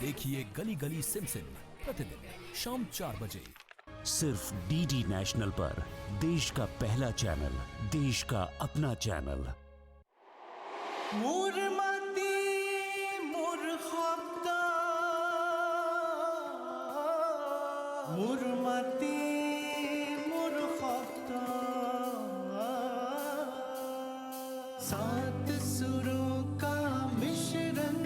देखिए गली गली सिम सिम प्रतिदिन शाम 4 बजे सिर्फ डीडी नेशनल पर, देश का पहला चैनल, देश का अपना चैनल। मुरमती मुरखब्दा मुरमती मुरखब्दा सात सुरों का मिश्रण,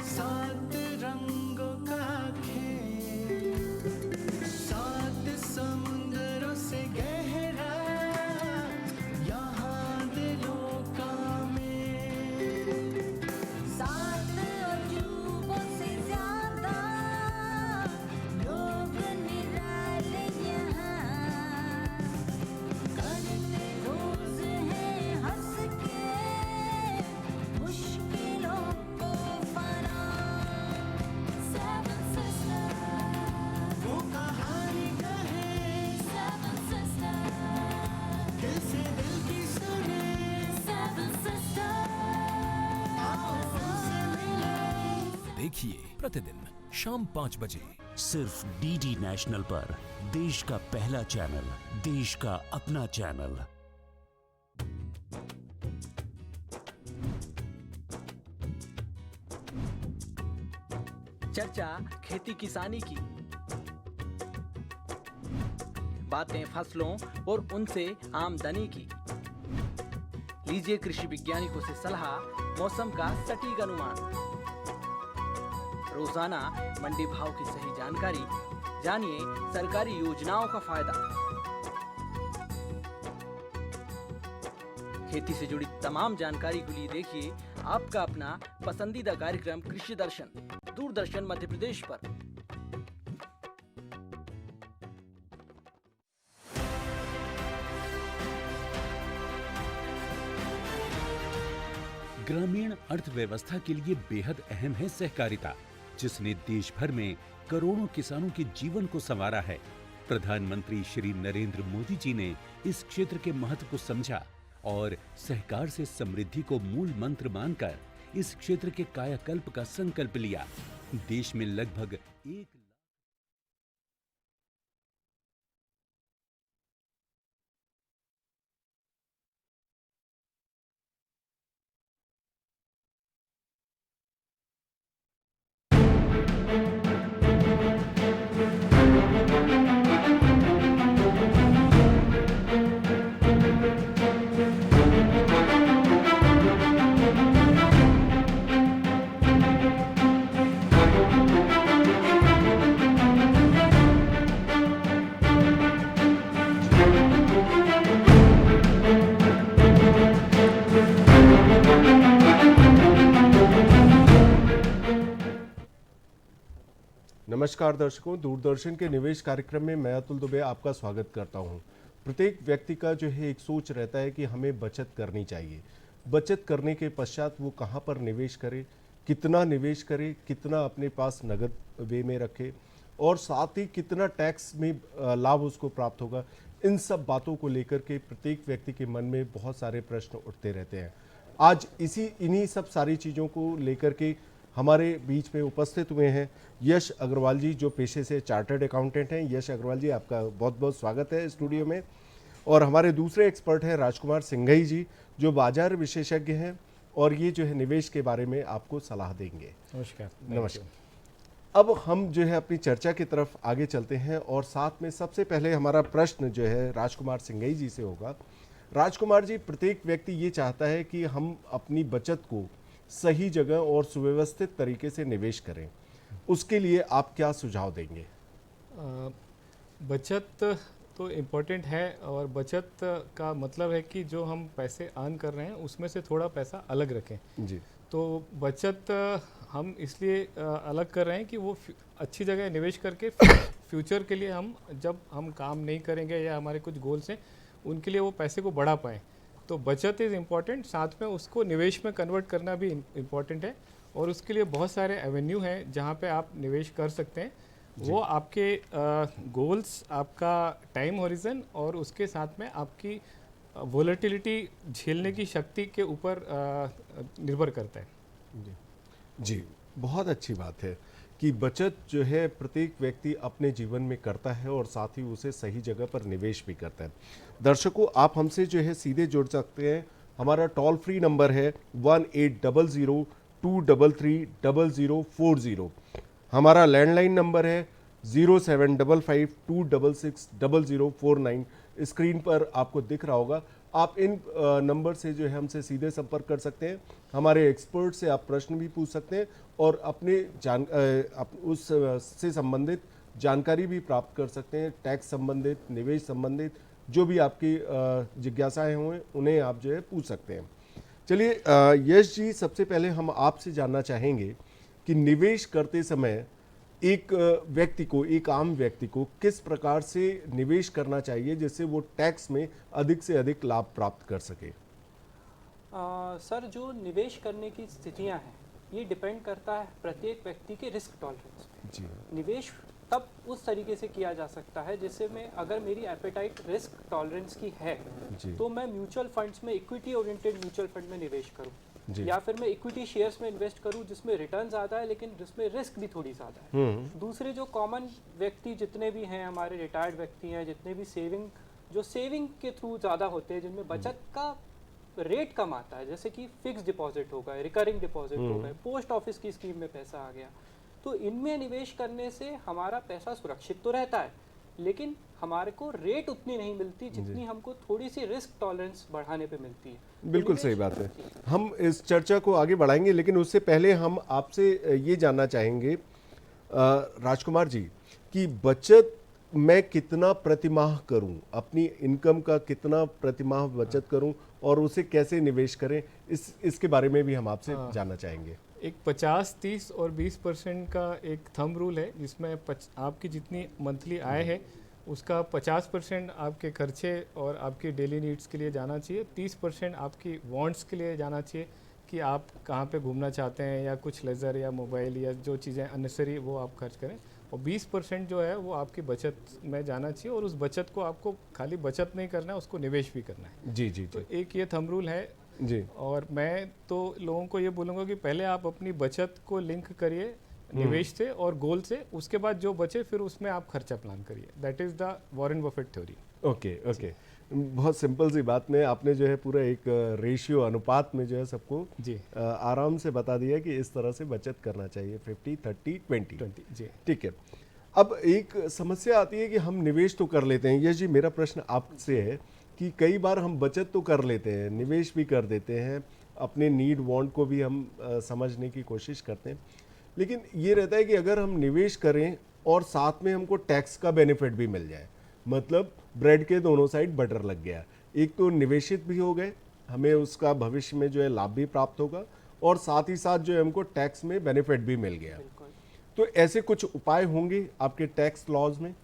सात रंगों का खेल, सात समुंदरों से गहरा यहाँ दिलों का मेल, सात अजूबों से ज्यादा लोग निराले यहाँ करते रोज है हंस के मुश्किलों को फना। Seven Sisters, वो कहानी कहे Seven Sisters, दिल से दिल की सुने, Seven Sisters, आओ उनसे मिले। देखिए प्रतिदिन शाम 5 बजे सिर्फ डीडी नेशनल पर, देश का पहला चैनल, देश का अपना चैनल। चर्चा खेती किसानी की, बातें फसलों और उनसे आमदनी की। लीजिए कृषि वैज्ञानिकों से सलाह, मौसम का सटीक अनुमान। रोजाना मंडी भाव की सही जानकारी, जानिए सरकारी योजनाओं का फायदा। खेती से जुड़ी तमाम जानकारी के लिए देखिए आपका अपना पसंदीदा कार्यक्रम कृषि दर्शन, दूरदर्शन मध्य प्रदेश पर। ग्रामीण अर्थव्यवस्था के लिए बेहद अहम है सहकारिता, जिसने देश भर में करोड़ों किसानों के जीवन को संवारा है। प्रधानमंत्री श्री नरेंद्र मोदी जी ने इस क्षेत्र के महत्व को समझा और सहकार से समृद्धि को मूल मंत्र मानकर इस क्षेत्र के कायाकल्प का संकल्प लिया। देश में लगभग 1 नमस्कार दर्शकों, दूरदर्शन के निवेश कार्यक्रम में मैं अतुल दुबे आपका स्वागत करता हूं। प्रत्येक व्यक्ति का जो है एक सोच रहता है कि हमें बचत करनी चाहिए। बचत करने के पश्चात वो कहां पर निवेश करे, कितना निवेश करे, कितना अपने पास नगद वे में रखे और साथ ही कितना टैक्स में लाभ उसको प्राप्त होगा। इन सब बातों को लेकर के प्रत्येक व्यक्ति के मन में बहुत सारे प्रश्न उठते रहते हैं। आज इन्हीं सब सारी चीज़ों को लेकर के हमारे बीच में उपस्थित हुए हैं यश अग्रवाल जी, जो पेशे से चार्टर्ड अकाउंटेंट हैं। यश अग्रवाल जी, आपका बहुत बहुत स्वागत है स्टूडियो में। और हमारे दूसरे एक्सपर्ट हैं राजकुमार सिंघई जी, जो बाजार विशेषज्ञ हैं और ये जो है निवेश के बारे में आपको सलाह देंगे। नमस्कार। नमस्कार। अब हम जो है अपनी चर्चा की तरफ आगे चलते हैं और साथ में सबसे पहले हमारा प्रश्न जो है राजकुमार सिंघई जी से होगा। राजकुमार जी, प्रत्येक व्यक्ति ये चाहता है कि हम अपनी बचत को सही जगह और सुव्यवस्थित तरीके से निवेश करें, उसके लिए आप क्या सुझाव देंगे? बचत तो इम्पोर्टेंट है और बचत का मतलब है कि जो हम पैसे अर्न कर रहे हैं उसमें से थोड़ा पैसा अलग रखें जी। तो बचत हम इसलिए अलग कर रहे हैं कि वो अच्छी जगह निवेश करके फ्यूचर के लिए हम जब हम काम नहीं करेंगे या हमारे कुछ गोल्स हैं उनके लिए वो पैसे को बढ़ा पाएँ। तो बचत इज़ इम्पॉर्टेंट, साथ में उसको निवेश में कन्वर्ट करना भी इम्पॉर्टेंट है और उसके लिए बहुत सारे एवेन्यू हैं जहाँ पे आप निवेश कर सकते हैं। वो आपके गोल्स, आपका टाइम हॉरिजन और उसके साथ में आपकी वोलेटिलिटी झेलने की शक्ति के ऊपर निर्भर करता है। जी। बहुत अच्छी बात है कि बचत जो है प्रत्येक व्यक्ति अपने जीवन में करता है और साथ ही उसे सही जगह पर निवेश भी करता है। दर्शकों, आप हमसे जो है सीधे जुड़ सकते हैं। हमारा टोल फ्री नंबर है 1800-233-0040। हमारा लैंडलाइन नंबर है 0755-266-0049। स्क्रीन पर आपको दिख रहा होगा। आप इन नंबर से जो है हमसे सीधे संपर्क कर सकते हैं। हमारे एक्सपर्ट से आप प्रश्न भी पूछ सकते हैं और अपने उस से संबंधित जानकारी भी प्राप्त कर सकते हैं। टैक्स संबंधित, निवेश संबंधित जो भी आपकी जिज्ञासाएं हों उन्हें आप जो है पूछ सकते हैं। चलिए यश जी, सबसे पहले हम आपसे जानना चाहेंगे कि निवेश करते समय एक व्यक्ति को, एक आम व्यक्ति को किस प्रकार से निवेश करना चाहिए जिससे वो टैक्स में अधिक से अधिक लाभ प्राप्त कर सके। सर, जो निवेश करने की स्थितियां हैं ये डिपेंड करता है प्रत्येक व्यक्ति के रिस्क टॉलरेंस पे। जी। निवेश तब उस तरीके से किया जा सकता है जिससे मैं, अगर मेरी एपेटाइट रिस्क टॉलरेंस की है तो मैं म्यूचुअल फंड्स में, इक्विटी ओरिएंटेड म्यूचुअल फंड में निवेश करूं, या फिर मैं इक्विटी शेयर्स में इन्वेस्ट करूं जिसमें रिटर्न ज़्यादा है लेकिन जिसमें रिस्क भी थोड़ी ज़्यादा है। दूसरे जो कॉमन व्यक्ति जितने भी हैं, हमारे रिटायर्ड व्यक्ति हैं, जितने भी सेविंग के थ्रू ज़्यादा होते हैं, जिनमें बचत का रेट कम आता है, जैसे कि फिक्स डिपॉजिट हो गए, रिकरिंग डिपॉजिट हो गए, पोस्ट ऑफिस की स्कीम में पैसा आ गया, तो इनमें निवेश करने से हमारा पैसा सुरक्षित तो रहता है लेकिन हमारे को रेट उतनी नहीं मिलती जितनी हमको थोड़ी सी रिस्क टॉलरेंस बढ़ाने पे मिलती है। बिल्कुल सही बात है। हम इस चर्चा को आगे बढ़ाएंगे लेकिन उससे पहले हम आपसे ये जानना चाहेंगे राजकुमार जी कि बचत मैं कितना प्रतिमाह करूं, अपनी इनकम का कितना प्रतिमाह बचत करूं और उसे कैसे निवेश करें, इसके बारे में भी हम आपसे जानना चाहेंगे। एक 50, 30 और 20% का एक थंब रूल है जिसमें आपकी जितनी मंथली आय है उसका 50% आपके खर्चे और आपकी डेली नीड्स के लिए जाना चाहिए, 30% आपकी वांट्स के लिए जाना चाहिए कि आप कहाँ पे घूमना चाहते हैं या कुछ लेज़र या मोबाइल या जो चीज़ें अननेसेसरी वो आप खर्च करें, और 20% जो है वो आपकी बचत में जाना चाहिए और उस बचत को आपको खाली बचत नहीं करना है, उसको निवेश भी करना है। जी जी तो एक ये थंब रूल है जी। और मैं तो लोगों को ये बोलूँगा कि पहले आप अपनी बचत को लिंक करिए निवेश से और गोल से, उसके बाद जो बचे फिर उसमें आप खर्चा प्लान करिए। That is the Warren Buffett theory. Okay okay, बहुत सिंपल सी बात में आपने जो है पूरा एक रेशियो, अनुपात में जो है सबको जी आराम से बता दिया कि इस तरह से बचत करना चाहिए 50, 30, 20। जी ठीक है। अब एक समस्या आती है कि हम निवेश तो कर लेते हैं। यश जी, मेरा प्रश्न आपसे है कि कई बार हम बचत तो कर लेते हैं, निवेश भी कर देते हैं, अपने नीड वांट को भी हम समझने की कोशिश करते हैं, लेकिन ये रहता है कि अगर हम निवेश करें और साथ में हमको टैक्स का बेनिफिट भी मिल जाए, मतलब ब्रेड के दोनों साइड बटर लग गया, एक तो निवेशित भी हो गए, हमें उसका भविष्य में जो है लाभ भी प्राप्त होगा और साथ ही साथ जो है हमको टैक्स में बेनिफिट भी मिल गया। तो ऐसे कुछ उपाय होंगे आपके टैक्स लॉज में?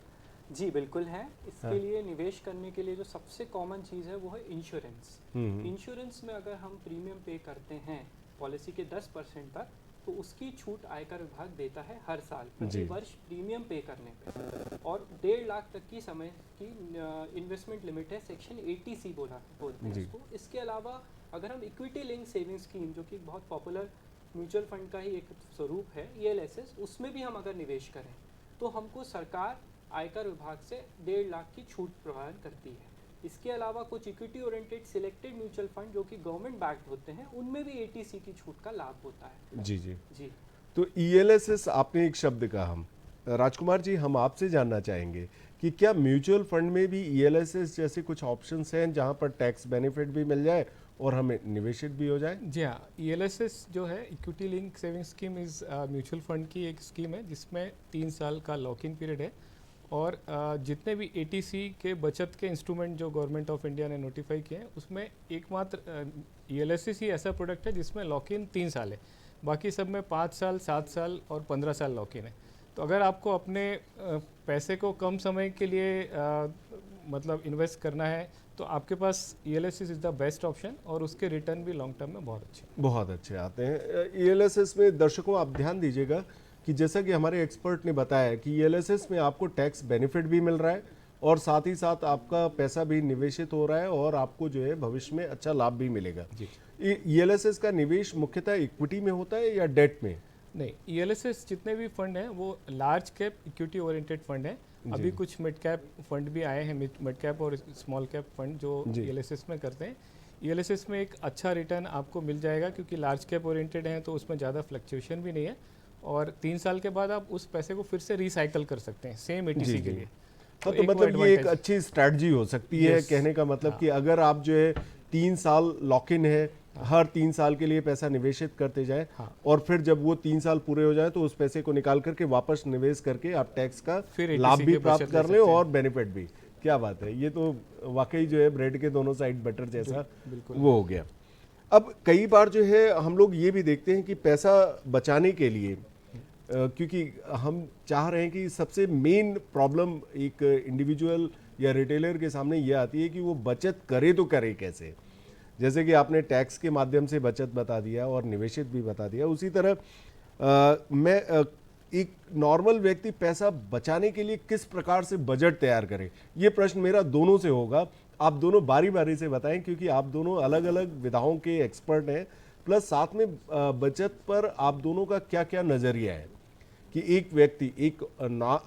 जी बिल्कुल है। इसके लिए निवेश करने के लिए जो सबसे कॉमन चीज़ है वो है इंश्योरेंस। इंश्योरेंस में अगर हम प्रीमियम पे करते हैं पॉलिसी के 10% तक तो उसकी छूट आयकर विभाग देता है हर साल प्रति वर्ष प्रीमियम पे करने पे, और 1.5 लाख तक की समय की इन्वेस्टमेंट लिमिट है, सेक्शन 80C बोलते हैं इसको। इसके अलावा अगर हम इक्विटी लिंक सेविंग स्कीम, जो कि बहुत पॉपुलर म्यूचुअल फंड का ही एक स्वरूप है, ELSS, उसमें भी हम अगर निवेश करें तो हमको सरकार आयकर विभाग से 1.5 लाख की छूट प्रदान करती है। इसके अलावा कुछ equity oriented selected mutual fund जो कि गवर्नमेंट बैक्ड होते हैं उनमें भी 80C की छूट का लाभ होता है। जी जी जी। तो ELSS आपने एक शब्द कहा, हम राजकुमार जी हम आपसे जानना चाहेंगे कि क्या म्यूचुअल फंड में भी ELSS जैसे कुछ ऑप्शंस हैं जहां पर टैक्स बेनिफिट भी मिल जाए और हमें निवेशित भी हो जाए? जी हाँ, ELSS जो है equity link saving scheme is mutual fund की एक स्कीम है जिसमें 3 साल का लॉक इन पीरियड है और जितने भी 80C के बचत के इंस्ट्रूमेंट जो गवर्नमेंट ऑफ इंडिया ने नोटिफाई किए हैं उसमें एकमात्र ELSS ही ऐसा प्रोडक्ट है जिसमें लॉक इन 3 साल है, बाकी सब में 5 साल, 7 साल और 15 साल लॉक इन है। तो अगर आपको अपने पैसे को कम समय के लिए मतलब इन्वेस्ट करना है तो आपके पास ELSS is the best option और उसके रिटर्न भी लॉन्ग टर्म में बहुत अच्छे आते हैं। ELSS में दर्शकों आप ध्यान दीजिएगा कि जैसा कि हमारे एक्सपर्ट ने बताया कि ELSS में आपको टैक्स बेनिफिट भी मिल रहा है और साथ ही साथ आपका पैसा भी निवेशित हो रहा है और आपको जो है भविष्य में अच्छा लाभ भी मिलेगा। ELSS का निवेश मुख्यतः इक्विटी में होता है या डेट में? नहीं, ईएलएसएस जितने भी फंड हैं वो large cap equity oriented fund हैं। अभी कुछ मिड कैप फंड भी आए हैं, मिड कैप और स्मॉल कैप फंड जो ईएलएसएस में करते हैं। ईएलएसएस में एक अच्छा रिटर्न आपको मिल जाएगा क्योंकि लार्ज कैप ओरिएंटेड हैं तो उसमें ज़्यादा फ्लक्चुएशन भी नहीं है और 3 साल के बाद आप उस पैसे को फिर से रिसाइकल कर सकते हैं सेम एटीसी के लिए। हाँ, तो मतलब ये एक अच्छी स्ट्रैटेजी हो सकती है। कहने का मतलब कि अगर आप जो है 3 साल लॉक इन है, हर 3 साल के लिए पैसा निवेशित करते जाएं और फिर जब वो 3 साल पूरे हो जाए तो उस पैसे को निकाल करके वापस निवेश करके आप टैक्स का लाभ भी प्राप्त कर लें और बेनिफिट भी। क्या बात है, ये तो वाकई जो है ब्रेड के दोनों साइड बटर जैसा वो हो गया। अब कई बार जो है हम लोग ये भी देखते हैं कि पैसा बचाने के लिए क्योंकि हम चाह रहे हैं कि सबसे मेन प्रॉब्लम एक इंडिविजुअल या रिटेलर के सामने ये आती है कि वो बचत करे तो करे कैसे। जैसे कि आपने टैक्स के माध्यम से बचत बता दिया और निवेशित भी बता दिया, उसी तरह एक नॉर्मल व्यक्ति पैसा बचाने के लिए किस प्रकार से बजट तैयार करे, ये प्रश्न मेरा दोनों से होगा। आप दोनों बारी बारी से बताएं क्योंकि आप दोनों अलग अलग विधाओं के एक्सपर्ट हैं, प्लस साथ में बचत पर आप दोनों का क्या क्या नज़रिया है कि एक व्यक्ति, एक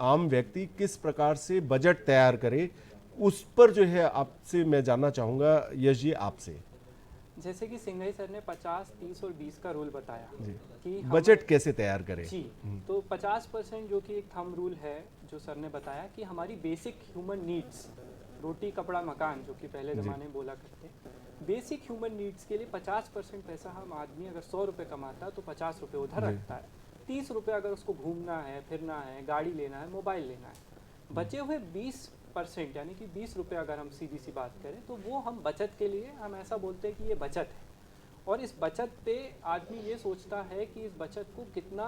आम व्यक्ति किस प्रकार से बजट तैयार करे, उस पर जो है आपसे मैं जानना चाहूँगा यश जी आपसे। जैसे कि सिंघई सर ने 50, 30 और 20 का रूल बताया कि बजट कैसे तैयार करें। जी, तो 50% जो कि एक थंब रूल है जो सर ने बताया कि हमारी बेसिक ह्यूमन नीड्स, रोटी कपड़ा मकान जो कि पहले ज़माने में बोला करते, बेसिक ह्यूमन नीड्स के लिए 50% पैसा हम आदमी अगर 100 रुपये कमाता है तो 50 रुपये उधर रखता है, 30 रुपये अगर उसको घूमना है, फिरना है, गाड़ी लेना है, मोबाइल लेना है, बचे हुए 20% यानी कि 20 रुपये अगर हम सीधी सी बात करें तो वो हम बचत के लिए, हम ऐसा बोलते हैं कि ये बचत है। और इस बचत पे आदमी ये सोचता है कि इस बचत को कितना,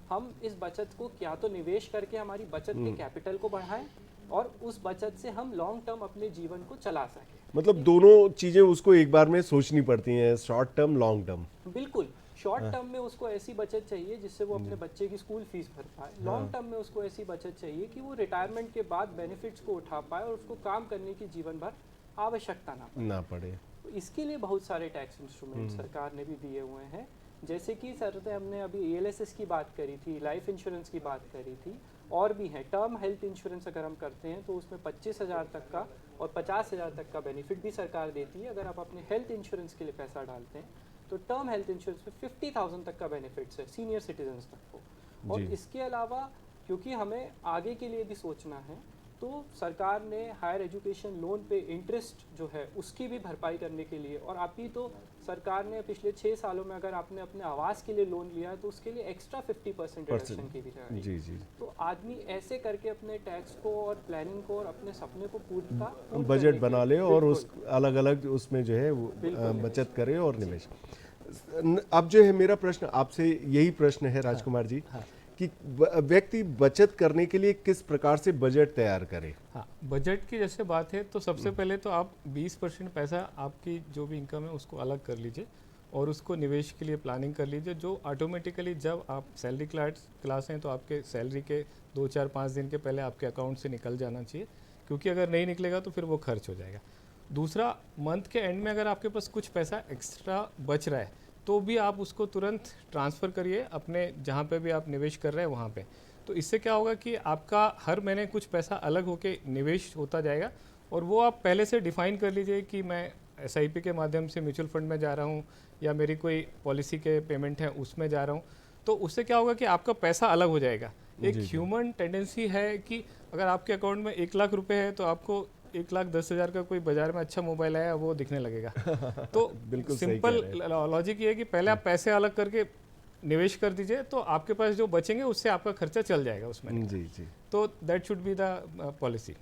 हम इस बचत को क्या तो निवेश करके हमारी बचत के कैपिटल को बढ़ाएं और उस बचत से हम लॉन्ग टर्म अपने जीवन को चला सकें। मतलब दोनों चीजें उसको एक बार में सोचनी पड़ती हैं, शॉर्ट टर्म, लॉन्ग टर्म। बिल्कुल, शॉर्ट टर्म में उसको ऐसी बचत चाहिए जिससे वो अपने बच्चे की स्कूल फीस भर पाए, लॉन्ग टर्म में उसको ऐसी बचत चाहिए कि वो रिटायरमेंट के बाद बेनिफिट्स को उठा पाए और उसको काम करने की जीवन भर आवश्यकता ना पड़े। तो इसके लिए बहुत सारे टैक्स इंस्ट्रूमेंट सरकार ने भी दिए हुए हैं। जैसे कि सर हमने अभी ईएलएसएस की बात करी थी, लाइफ इंश्योरेंस की बात करी थी, और भी हैं। टर्म हेल्थ इंश्योरेंस अगर हम करते हैं तो उसमें 25,000 तक का और 50,000 तक का बेनिफिट भी सरकार देती है। अगर आप अपने हेल्थ इंश्योरेंस के लिए पैसा डालते हैं तो टर्म हेल्थ इंश्योरेंस में 50,000 तक का बेनिफिट्स है सीनियर सिटीजन्स तक को। और इसके अलावा क्योंकि हमें आगे के लिए भी सोचना है तो सरकार ने हायर एजुकेशन लोन पे इंटरेस्ट जो है उसकी भी भरपाई करने के लिए, और अभी तो सरकार ने पिछले 6 सालों में अगर आपने अपने आवास के लिए लोन लिया है तो उसके लिए एक्स्ट्रा 50% रिडक्शन की भी है। जी जी। तो आदमी ऐसे करके अपने टैक्स को और प्लानिंग को और अपने सपने को पूरा बजट बना ले और उस अलग अलग उसमें जो है बचत करे और निवेश। अब जो है मेरा प्रश्न आपसे यही प्रश्न है राजकुमार जी कि व्यक्ति बचत करने के लिए किस प्रकार से बजट तैयार करे। हाँ, बजट की जैसे बात है तो सबसे पहले तो आप 20% पैसा आपकी जो भी इनकम है उसको अलग कर लीजिए और उसको निवेश के लिए प्लानिंग कर लीजिए, जो ऑटोमेटिकली जब आप सैलरी क्लास हैं तो आपके सैलरी के 2, 4, 5 दिन के पहले आपके अकाउंट से निकल जाना चाहिए, क्योंकि अगर नहीं निकलेगा तो फिर वो खर्च हो जाएगा। दूसरा, मंथ के एंड में अगर आपके पास कुछ पैसा एक्स्ट्रा बच रहा है तो भी आप उसको तुरंत ट्रांसफ़र करिए अपने जहाँ पे भी आप निवेश कर रहे हैं वहाँ पे। तो इससे क्या होगा कि आपका हर महीने कुछ पैसा अलग होके निवेश होता जाएगा और वो आप पहले से डिफ़ाइन कर लीजिए कि मैं SIP के माध्यम से म्यूचुअल फंड में जा रहा हूँ या मेरी कोई पॉलिसी के पेमेंट है उसमें जा रहा हूँ। तो उससे क्या होगा कि आपका पैसा अलग हो जाएगा। एक ह्यूमन टेंडेंसी है कि अगर आपके अकाउंट में 1 लाख रुपये है तो आपको 1,10,000 का कोई बाजार में अच्छा मोबाइल आया वो दिखने लगेगा। तो बिल्कुल सिंपल लॉजिक ये है कि पहले आप पैसे अलग करके निवेश कर दीजिए तो आपके पास जो बचेंगे उससे आपका खर्चा चल जाएगा उसमें। जी जी। तो that should be the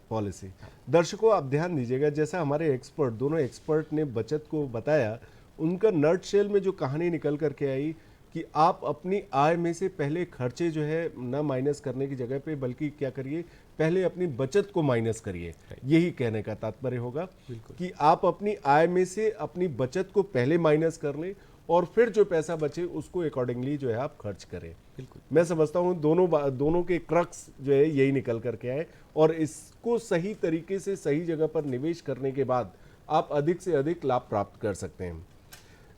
policy. दर्शकों आप ध्यान दीजिएगा, जैसा हमारे एक्सपर्ट, दोनों एक्सपर्ट ने बचत को बताया, उनका नटशेल में जो कहानी निकल करके आई कि आप अपनी आय में से पहले खर्चे जो है ना माइनस करने की जगह पे बल्कि क्या करिए, पहले अपनी बचत को माइनस करिए। यही कहने का तात्पर्य होगा कि आप अपनी आय में से अपनी बचत को पहले माइनस कर लें और फिर जो पैसा बचे उसको अकॉर्डिंगली जो है आप खर्च करें। बिल्कुल, मैं समझता हूँ दोनों के क्रक्स जो है यही निकल करके आए और इसको सही तरीके से सही जगह पर निवेश करने के बाद आप अधिक से अधिक लाभ प्राप्त कर सकते हैं।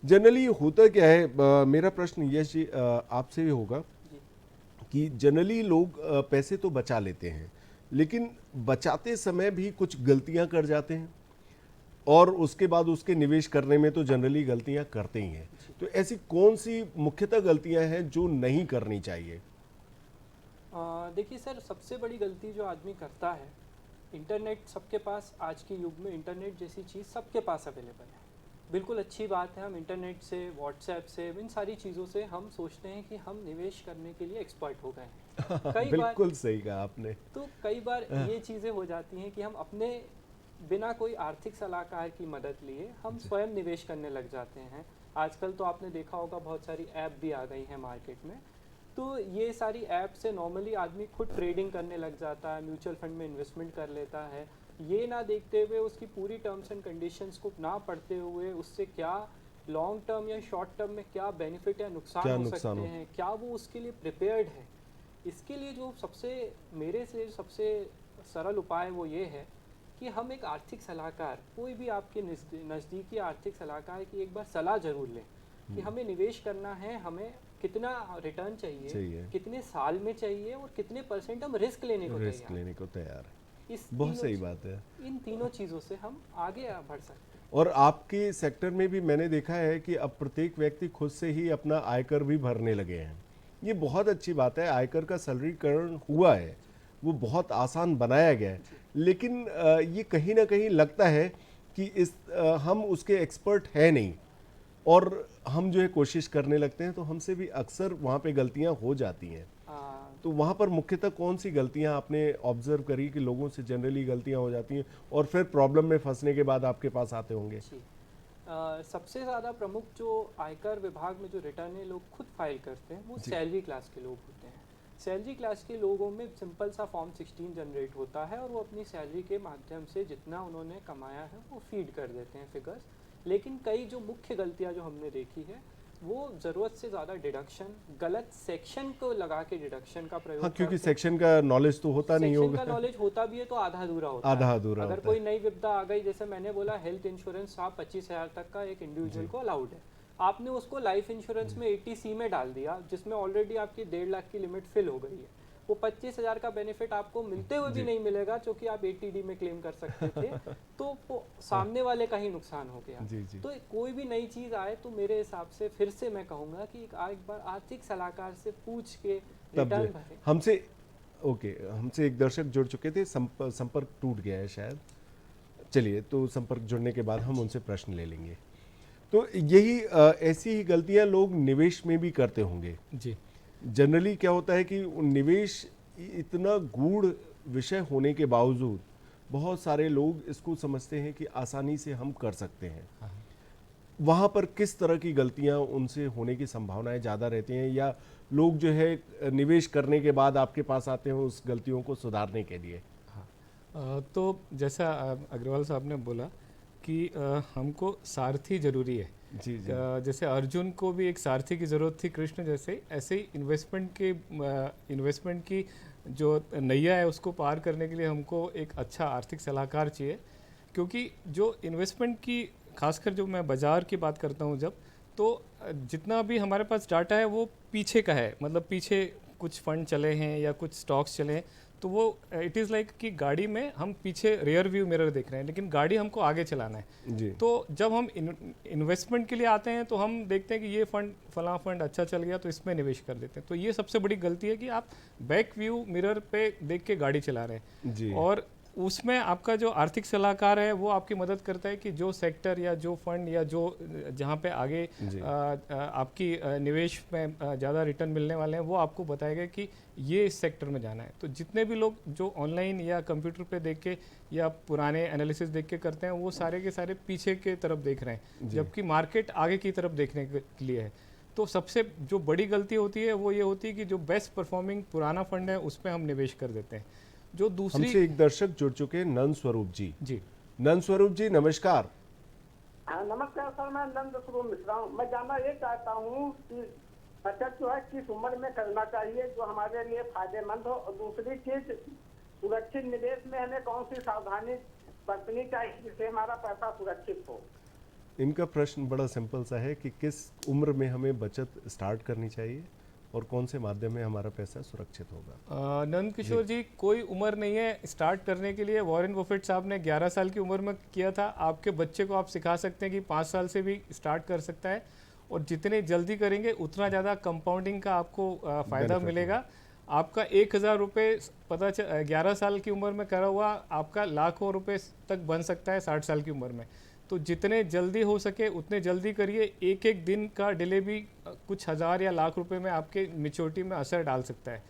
जनरली होता क्या है, मेरा प्रश्न यश जी आपसे भी होगा कि जनरली लोग पैसे तो बचा लेते हैं, लेकिन बचाते समय भी कुछ गलतियां कर जाते हैं और उसके बाद उसके निवेश करने में तो जनरली गलतियां करते ही हैं। तो ऐसी कौन सी मुख्यतः गलतियां हैं जो नहीं करनी चाहिए? देखिए सर, सबसे बड़ी गलती जो आदमी करता है, इंटरनेट सबके पास, आज के युग में इंटरनेट जैसी चीज़ सबके पास अवेलेबल है। बिल्कुल अच्छी बात है, हम इंटरनेट से, व्हाट्सएप से, इन सारी चीज़ों से हम सोचते हैं कि हम निवेश करने के लिए एक्सपर्ट हो गए हैं। कई बार बिल्कुल सही कहा आपने। तो कई बार ये चीज़ें हो जाती हैं कि हम अपने बिना कोई आर्थिक सलाहकार की मदद लिए हम स्वयं निवेश करने लग जाते हैं। आजकल तो आपने देखा होगा बहुत सारी ऐप भी आ गई हैं मार्केट में। तो ये सारी ऐप से नॉर्मली आदमी खुद ट्रेडिंग करने लग जाता है, म्यूचुअल फंड में इन्वेस्टमेंट कर लेता है, ये ना देखते हुए, उसकी पूरी टर्म्स एंड कंडीशंस को ना पढ़ते हुए उससे क्या लॉन्ग टर्म या शॉर्ट टर्म में क्या बेनिफिट या नुकसान हो सकते हैं, क्या वो उसके लिए प्रिपेयर्ड है। इसके लिए जो मेरे से सबसे सरल उपाय वो ये है कि हम एक आर्थिक सलाहकार, कोई भी आपके नज़दीकी आर्थिक सलाहकार की एक बार सलाह जरूर लें कि हमें निवेश करना है, हमें कितना रिटर्न चाहिए, कितने साल में चाहिए और कितने % हम रिस्क लेने को तैयार हैं। बहुत सही बात है। इन तीनों चीज़ों से हम आगे बढ़ सकते हैं। और आपके सेक्टर में भी मैंने देखा है कि अब प्रत्येक व्यक्ति खुद से ही अपना आयकर भी भरने लगे हैं। ये बहुत अच्छी बात है, आयकर का सरलीकरण हुआ है, वो बहुत आसान बनाया गया है। लेकिन ये कहीं ना कहीं लगता है कि हम उसके एक्सपर्ट हैं नहीं, और हम जो है कोशिश करने लगते हैं तो हमसे भी अक्सर वहाँ पे गलतियाँ हो जाती हैं। तो वहाँ पर मुख्यतः कौन सी गलतियाँ आपने ऑब्जर्व करी कि लोगों से जनरली गलतियाँ हो जाती हैं और फिर प्रॉब्लम में फंसने के बाद आपके पास आते होंगे? सबसे ज़्यादा प्रमुख जो आयकर विभाग में जो रिटर्न है लोग खुद फाइल करते हैं, वो सैलरी क्लास के लोग होते हैं। सैलरी क्लास के लोगों में सिंपल सा फॉर्म 16 जनरेट होता है और वो अपनी सैलरी के माध्यम से जितना उन्होंने कमाया है वो फीड कर देते हैं फिगर्स। लेकिन कई जो मुख्य गलतियां जो हमने देखी है वो ज़रूरत से ज़्यादा डिडक्शन, गलत सेक्शन को लगा के डिडक्शन का प्रयोग। हाँ, क्योंकि सेक्शन का नॉलेज तो होता नहीं होगा। सेक्शन का नॉलेज होता भी है तो आधा अधूरा होता है। अगर कोई नई विपदा आ गई, जैसे मैंने बोला हेल्थ इंश्योरेंस आप 25,000 तक का एक इंडिविजुअल को अलाउड है, आपने उसको लाइफ इंश्योरेंस में 80C में डाल दिया जिसमें ऑलरेडी आपकी 1.5 लाख की लिमिट फिल हो गई है। वो 25,000 का बेनिफिट आपको मिलते हुए भी नहीं मिलेगा, क्योंकि आप 80D में क्लेम कर सकते थे। तो वो सामने वाले का ही नुकसान हो गया। तो कोई भी नई चीज़ आए तो मेरे हिसाब से फिर से मैं कहूँगा कि एक बार आर्थिक सलाहकार से पूछ के रिटर्न भरें। हमसे एक दर्शक जुड़ चुके थे, संपर्क टूट गया है शायद। चलिए, तो संपर्क जुड़ने के बाद हम उनसे प्रश्न ले लेंगे। तो यही ऐसी ही गलतियां लोग निवेश में भी करते होंगे जी। जनरली क्या होता है कि निवेश इतना गूढ़ विषय होने के बावजूद बहुत सारे लोग इसको समझते हैं कि आसानी से हम कर सकते हैं। वहाँ पर किस तरह की गलतियाँ उनसे होने की संभावनाएं ज़्यादा रहती हैं, या लोग जो है निवेश करने के बाद आपके पास आते हैं उस गलतियों को सुधारने के लिए? तो जैसा अग्रवाल साहब ने बोला कि हमको सारथी जरूरी है। जी। जैसे अर्जुन को भी एक सारथी की ज़रूरत थी कृष्ण जैसे, ऐसे ही इन्वेस्टमेंट की जो नैया है उसको पार करने के लिए हमको एक अच्छा आर्थिक सलाहकार चाहिए। क्योंकि जो इन्वेस्टमेंट की, खासकर जो मैं बाज़ार की बात करता हूँ जब, तो जितना भी हमारे पास डाटा है वो पीछे का है, मतलब पीछे कुछ फंड चले हैं या कुछ स्टॉक्स चले हैं, तो वो इट इज़ लाइक कि गाड़ी में हम पीछे रियर व्यू मिरर देख रहे हैं, लेकिन गाड़ी हमको आगे चलाना है जी। तो जब हम इन्वेस्टमेंट के लिए आते हैं तो हम देखते हैं कि ये फंड, फला फंड अच्छा चल गया तो इसमें निवेश कर देते हैं। तो ये सबसे बड़ी गलती है कि आप बैक व्यू मिरर पे देख के गाड़ी चला रहे हैं जी। और उसमें आपका जो आर्थिक सलाहकार है वो आपकी मदद करता है कि जो सेक्टर या जो फंड या जो जहाँ पे आगे आपकी निवेश में ज़्यादा रिटर्न मिलने वाले हैं वो आपको बताएगा कि ये इस सेक्टर में जाना है। तो जितने भी लोग जो ऑनलाइन या कंप्यूटर पे देख के या पुराने एनालिसिस देख के करते हैं वो सारे के सारे पीछे के तरफ देख रहे हैं, जबकि मार्केट आगे की तरफ देखने के लिए है। तो सबसे जो बड़ी गलती होती है वो ये होती है कि जो बेस्ट परफॉर्मिंग पुराना फंड है उस पर हम निवेश कर देते हैं। जो दूसरी, हमसे एक दर्शक जुड़ चुके हैं, नंद स्वरूप जी। नंद स्वरूप जी नमस्कार। हाँ नमस्कार सर, मैं नंद स्वरूप मिश्रा हूँ। मैं जानना ये चाहता हूँ कि बचत जो है किस उम्र में करना चाहिए जो हमारे लिए फायदेमंद हो, और दूसरी चीज सुरक्षित निवेश में हमें कौन सी सावधानी बरतनी चाहिए जिससे हमारा पैसा सुरक्षित हो। इनका प्रश्न बड़ा सिंपल सा है कि किस उम्र में हमें बचत स्टार्ट करनी चाहिए और कौन से माध्यम में हमारा पैसा सुरक्षित होगा? नंद किशोर जी, कोई उम्र नहीं है स्टार्ट करने के लिए। वॉरेन बफेट साहब ने 11 साल की उम्र में किया था। आपके बच्चे को आप सिखा सकते हैं कि 5 साल से भी स्टार्ट कर सकता है, और जितने जल्दी करेंगे उतना ज़्यादा कंपाउंडिंग का आपको फ़ायदा मिलेगा। आपका 1,000 रुपये 11 साल की उम्र में करा हुआ आपका लाखों रुपए तक बन सकता है 60 साल की उम्र में। तो जितने जल्दी हो सके उतने जल्दी करिए। एक एक दिन का डिले भी कुछ हज़ार या लाख रुपए में आपके मैच्योरिटी में असर डाल सकता है,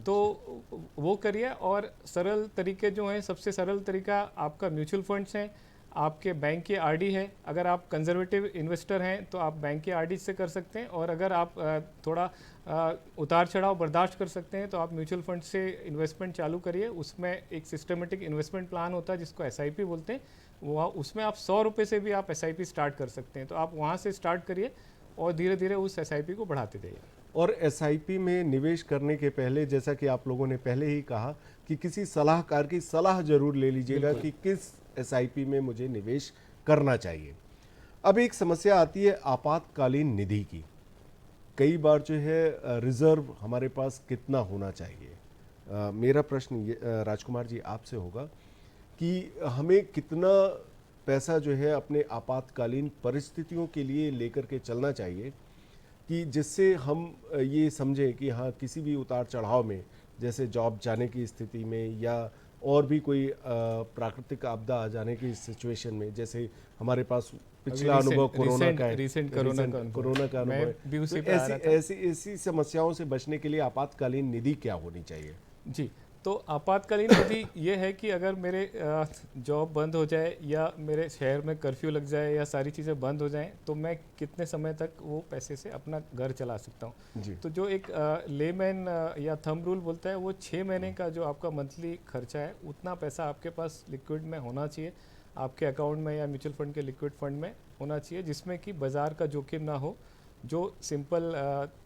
तो वो करिए। और सरल तरीके जो हैं, सबसे सरल तरीका आपका म्यूचुअल फंड्स हैं, आपके बैंक की आरडी है। अगर आप कंजर्वेटिव इन्वेस्टर हैं तो आप बैंक की आरडी से कर सकते हैं, और अगर आप थोड़ा उतार चढ़ाव बर्दाश्त कर सकते हैं तो आप म्यूचुअल फंड से इन्वेस्टमेंट चालू करिए। उसमें एक सिस्टमेटिक इन्वेस्टमेंट प्लान होता है जिसको एसआईपी बोलते हैं। वहाँ उसमें आप 100 रुपये से भी आप एसआईपी स्टार्ट कर सकते हैं, तो आप वहाँ से स्टार्ट करिए और धीरे धीरे उस एसआईपी को बढ़ाते जाइए। और एसआईपी में निवेश करने के पहले, जैसा कि आप लोगों ने पहले ही कहा, कि किसी सलाहकार की सलाह जरूर ले लीजिएगा कि किस एसआईपी में मुझे निवेश करना चाहिए। अब एक समस्या आती है आपातकालीन निधि की। कई बार जो है रिजर्व हमारे पास कितना होना चाहिए? मेरा प्रश्न राजकुमार जी आपसे होगा कि हमें कितना पैसा जो है अपने आपातकालीन परिस्थितियों के लिए लेकर के चलना चाहिए, कि जिससे हम ये समझें कि हाँ, किसी भी उतार चढ़ाव में, जैसे जॉब जाने की स्थिति में या और भी कोई प्राकृतिक आपदा आ जाने की सिचुएशन में, जैसे हमारे पास पिछला अनुभव कोरोना का है, कोरोना का अनुभव है, तो ऐसी समस्याओं से बचने के लिए आपातकालीन निधि क्या होनी चाहिए? जी, तो आपातकालीन निधि ये है कि अगर मेरे जॉब बंद हो जाए या मेरे शहर में कर्फ्यू लग जाए या सारी चीज़ें बंद हो जाएं, तो मैं कितने समय तक वो पैसे से अपना घर चला सकता हूँ। तो जो एक लेमैन या थंब रूल बोलता है, वो 6 महीने का जो आपका मंथली खर्चा है उतना पैसा आपके पास लिक्विड में होना चाहिए, आपके अकाउंट में या म्यूचुअल फंड के लिक्विड फंड में होना चाहिए, जिसमें कि बाज़ार का जोखिम ना हो। जो सिंपल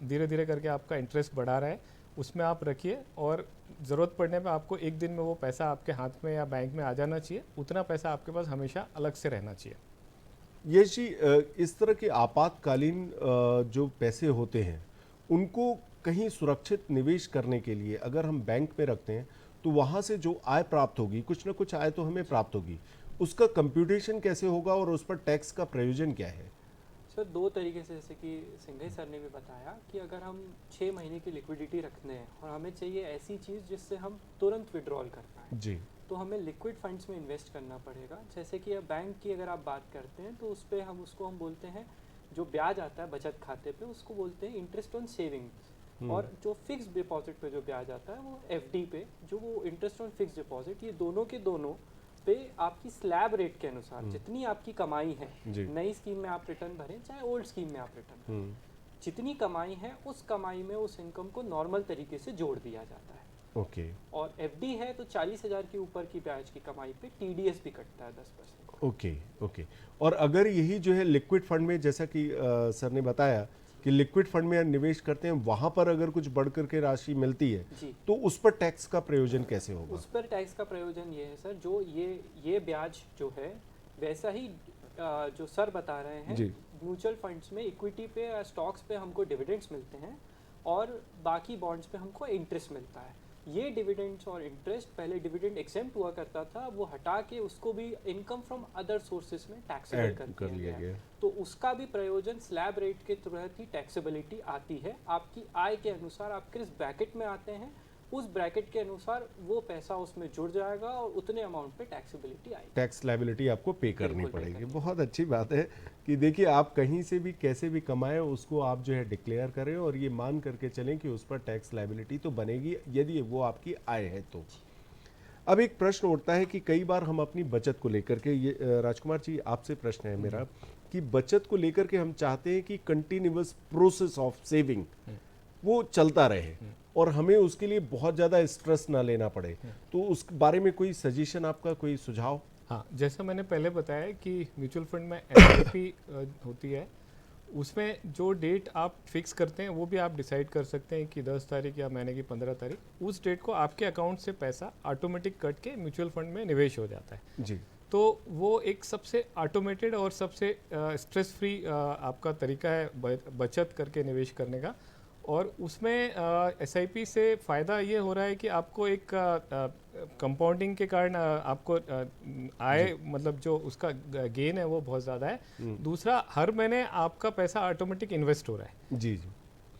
धीरे धीरे करके आपका इंटरेस्ट बढ़ा रहा है उसमें आप रखिए, और ज़रूरत पड़ने पे आपको एक दिन में वो पैसा आपके हाथ में या बैंक में आ जाना चाहिए। उतना पैसा आपके पास हमेशा अलग से रहना चाहिए। ये जी, इस तरह के आपातकालीन जो पैसे होते हैं उनको कहीं सुरक्षित निवेश करने के लिए अगर हम बैंक में रखते हैं तो वहाँ से जो आय प्राप्त होगी, कुछ ना कुछ आय तो हमें प्राप्त होगी, उसका कंप्यूटेशन कैसे होगा और उस पर टैक्स का प्रयोजन क्या है? सर, 2 तरीके से, जैसे कि सिंघई सर ने भी बताया कि अगर हम 6 महीने की लिक्विडिटी रखते हैं और हमें चाहिए ऐसी चीज़ जिससे हम तुरंत विड्रॉल कर पाएँ जी, तो हमें लिक्विड फंड्स में इन्वेस्ट करना पड़ेगा। जैसे कि अब बैंक की अगर आप बात करते हैं तो उस पर हम बोलते हैं, जो ब्याज आता है बचत खाते पे उसको बोलते हैं इंटरेस्ट ऑन सेविंग्स, और जो फिक्स डिपॉजिट पे जो ब्याज आता है वो एफडी पे, जो वो इंटरेस्ट ऑन फिक्स डिपॉजिट, ये दोनों के दोनों पे आपकी स्लैब रेट के अनुसार जितनी आपकी कमाई है, नई स्कीम में आप रिटर्न भरें चाहे ओल्ड स्कीम में आप रिटर्न भरें, जितनी कमाई है उस कमाई में उस इनकम को नॉर्मल तरीके से जोड़ दिया जाता है। ओके। और एफडी है तो 40,000 के ऊपर की ब्याज की कमाई पे टीडीएस भी कटता है 10%। Okay okay. और अगर यही जो है लिक्विड फंड में, जैसा कि सर ने बताया कि लिक्विड फंड में निवेश करते हैं, वहां पर अगर कुछ बढ़कर के राशि मिलती है तो उस पर टैक्स का प्रयोजन कैसे होगा? उस पर टैक्स का प्रयोजन ये है सर, जो ये ब्याज जो है वैसा ही जो सर बता रहे हैं, म्यूचुअल फंड्स में इक्विटी पे या स्टॉक्स पे हमको डिविडेंड्स मिलते हैं और बाकी बॉन्ड्स पे हमको इंटरेस्ट मिलता है। ये डिविडेंड्स और इंटरेस्ट, पहले डिविडेंड एक्सेम्प्ट हुआ करता था, वो हटा के उसको भी इनकम फ्रॉम अदर सोर्सेज में टैक्सेबल कर लिया गया। तो उसका भी प्रयोजन स्लैब रेट के तहत ही टैक्सेबिलिटी आती है। आपकी आय के अनुसार आप किस ब्रैकेट में आते हैं, उस ब्रैकेट के अनुसार वो पैसा उसमें जुड़ जाएगा और उतने अमाउंट पे टैक्सेबिलिटी आएगी, टैक्स लायबिलिटी आपको पे करनी पड़ेगी। बहुत अच्छी बात है कि देखिए, आप कहीं से भी कैसे भी कमाएं उसको आप जो है डिक्लेयर करें और ये मान करके चलें कि उस पर टैक्स लायबिलिटी तो बनेगी यदि वो आपकी आय है तो। अब एक प्रश्न उठता है कि कई बार हम अपनी बचत को लेकर के, ये राजकुमार जी आपसे प्रश्न है मेरा, कि बचत को लेकर के हम चाहते हैं कि कंटिन्यूअस प्रोसेस ऑफ सेविंग वो चलता रहे और हमें उसके लिए बहुत ज़्यादा स्ट्रेस ना लेना पड़े, तो उस बारे में कोई सजेशन, आपका कोई सुझाव? हाँ, जैसा मैंने पहले बताया कि म्यूचुअल फंड में एसआईपी होती है, उसमें जो डेट आप फिक्स करते हैं वो भी आप डिसाइड कर सकते हैं कि 10 तारीख या महीने की 15 तारीख, उस डेट को आपके अकाउंट से पैसा ऑटोमेटिक कट के म्यूचुअल फंड में निवेश हो जाता है जी। तो वो एक सबसे ऑटोमेटेड और सबसे स्ट्रेस फ्री आपका तरीका है बचत करके निवेश करने का। और उसमें SIP से फ़ायदा ये हो रहा है कि आपको एक कंपाउंडिंग के कारण आपको आय मतलब जो उसका गेन है वो बहुत ज़्यादा है। दूसरा, हर महीने आपका पैसा ऑटोमेटिक इन्वेस्ट हो रहा है। जी जी।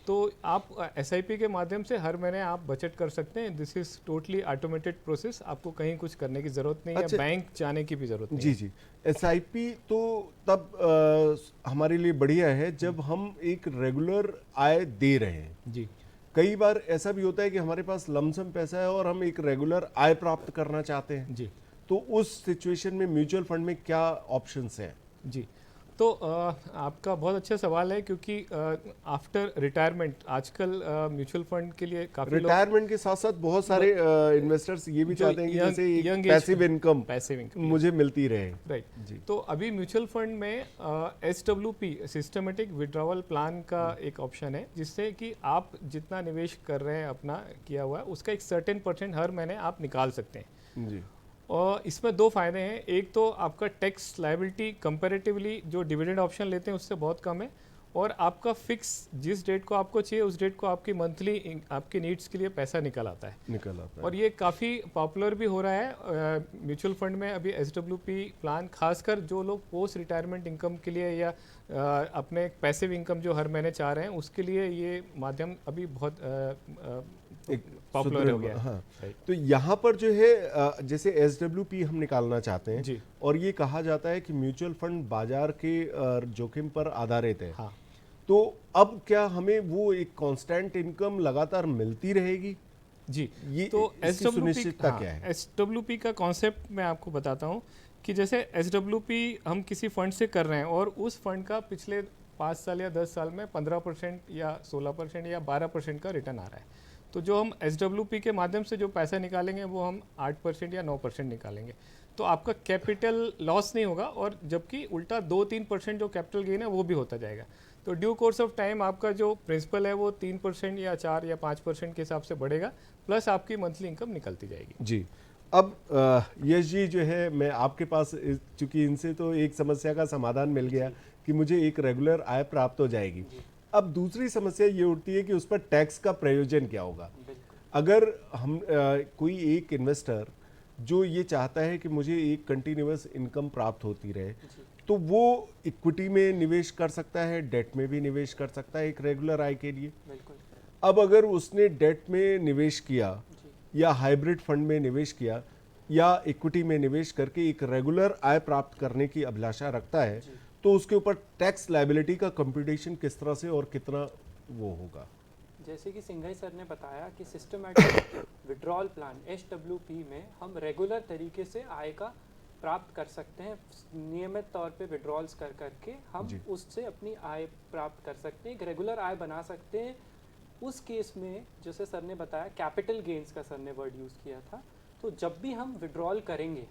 तो आप SIP के माध्यम से हर महीने आप बचत कर सकते हैं। This is totally automated process, आपको कहीं कुछ करने की जरूरत नहीं अच्छा। है, बैंक जाने की भी जरूरत नहीं जी है। जी। SIP तो तब हमारे लिए बढ़िया है जब हम एक रेगुलर आय दे रहे हैं। जी कई बार ऐसा भी होता है कि हमारे पास लमसम पैसा है और हम एक रेगुलर आय प्राप्त करना चाहते हैं, जी तो उस सिचुएशन में म्यूचुअल फंड में क्या ऑप्शंस हैं? जी। तो आपका बहुत अच्छा सवाल है, क्योंकि आफ्टर रिटायरमेंट आजकल म्यूचुअल फंड के लिए काफ़ी लोग रिटायरमेंट के साथ साथ बहुत सारे इन्वेस्टर्स ये भी जो चाहते हैं कि young- जैसे young एक age passive income passive income मुझे मिलती रहे। राइट। जी। तो अभी म्यूचुअल फंड में SWP सिस्टमेटिक विड्रॉवल प्लान का एक ऑप्शन है, जिससे कि आप जितना निवेश कर रहे हैं अपना किया हुआ है उसका एक सर्टेन % हर महीने आप निकाल सकते हैं। जी। और इसमें 2 फायदे हैं। एक तो आपका टैक्स लायबिलिटी कंपैरेटिवली जो डिविडेंड ऑप्शन लेते हैं उससे बहुत कम है, और आपका फिक्स जिस डेट को आपको चाहिए उस डेट को आपकी मंथली आपकी नीड्स के लिए पैसा निकल आता है। और ये काफ़ी पॉपुलर भी हो रहा है म्यूचुअल फंड में अभी SWP प्लान, खासकर जो लोग पोस्ट रिटायरमेंट इनकम के लिए या अपने पैसिव इनकम जो हर महीने चाह रहे हैं उसके लिए ये माध्यम अभी बहुत पॉपुलर हो गया है। हाँ। Right. तो यहाँ पर जो है जैसे SWP हम निकालना चाहते हैं जी। और ये कहा जाता है कि म्यूचुअल फंड बाजार के जोखिम पर आधारित है। हाँ। तो अब क्या हमें वो एक कांस्टेंट इनकम लगातार मिलती रहेगी? जी। ये तो इसकी सुनिश्चितता क्या है? SWP का कॉन्सेप्ट मैं आपको बताता हूँ कि जैसे SWP हम किसी फंड से कर रहे हैं और उस फंड का पिछले 5 साल या 10 साल में 15% या 16% या 12% का रिटर्न आ रहा है। तो जो हम SWP के माध्यम से जो पैसा निकालेंगे वो हम 8% या 9% निकालेंगे, तो आपका कैपिटल लॉस नहीं होगा, और जबकि उल्टा 2-3% जो कैपिटल गेन है वो भी होता जाएगा। तो ड्यू कोर्स ऑफ टाइम आपका जो प्रिंसिपल है वो 3% या 4 या 5% के हिसाब से बढ़ेगा, प्लस आपकी मंथली इनकम निकलती जाएगी। जी। अब यश जी जो है, मैं आपके पास चूंकि इनसे तो एक समस्या का समाधान मिल गया कि मुझे एक रेगुलर आय प्राप्त हो जाएगी। अब दूसरी समस्या ये उठती है कि उस पर टैक्स का प्रयोजन क्या होगा? अगर हम कोई एक इन्वेस्टर जो ये चाहता है कि मुझे एक कंटिन्यूअस इनकम प्राप्त होती रहे, तो वो इक्विटी में निवेश कर सकता है, डेट में भी निवेश कर सकता है एक रेगुलर आय के लिए। अब अगर उसने डेट में निवेश किया या हाइब्रिड फंड में निवेश किया या इक्विटी में निवेश करके एक रेगुलर आय प्राप्त करने की अभिलाषा रखता है, तो उसके ऊपर टैक्स लायबिलिटी का कंप्यूटेशन किस तरह से और कितना वो होगा? जैसे कि सिंघाई सर ने बताया कि सिस्टमैटिक विड्रॉल प्लान SWP में हम रेगुलर तरीके से आय का प्राप्त कर सकते हैं। नियमित तौर पे विड्रॉल्स कर करके हम उससे अपनी आय प्राप्त कर सकते हैं, एक रेगुलर आय बना सकते हैं। उस केस में जैसे सर ने बताया कैपिटल गेन्स का सर ने वर्ड यूज़ किया था, तो जब भी हम विड्रॉल करेंगे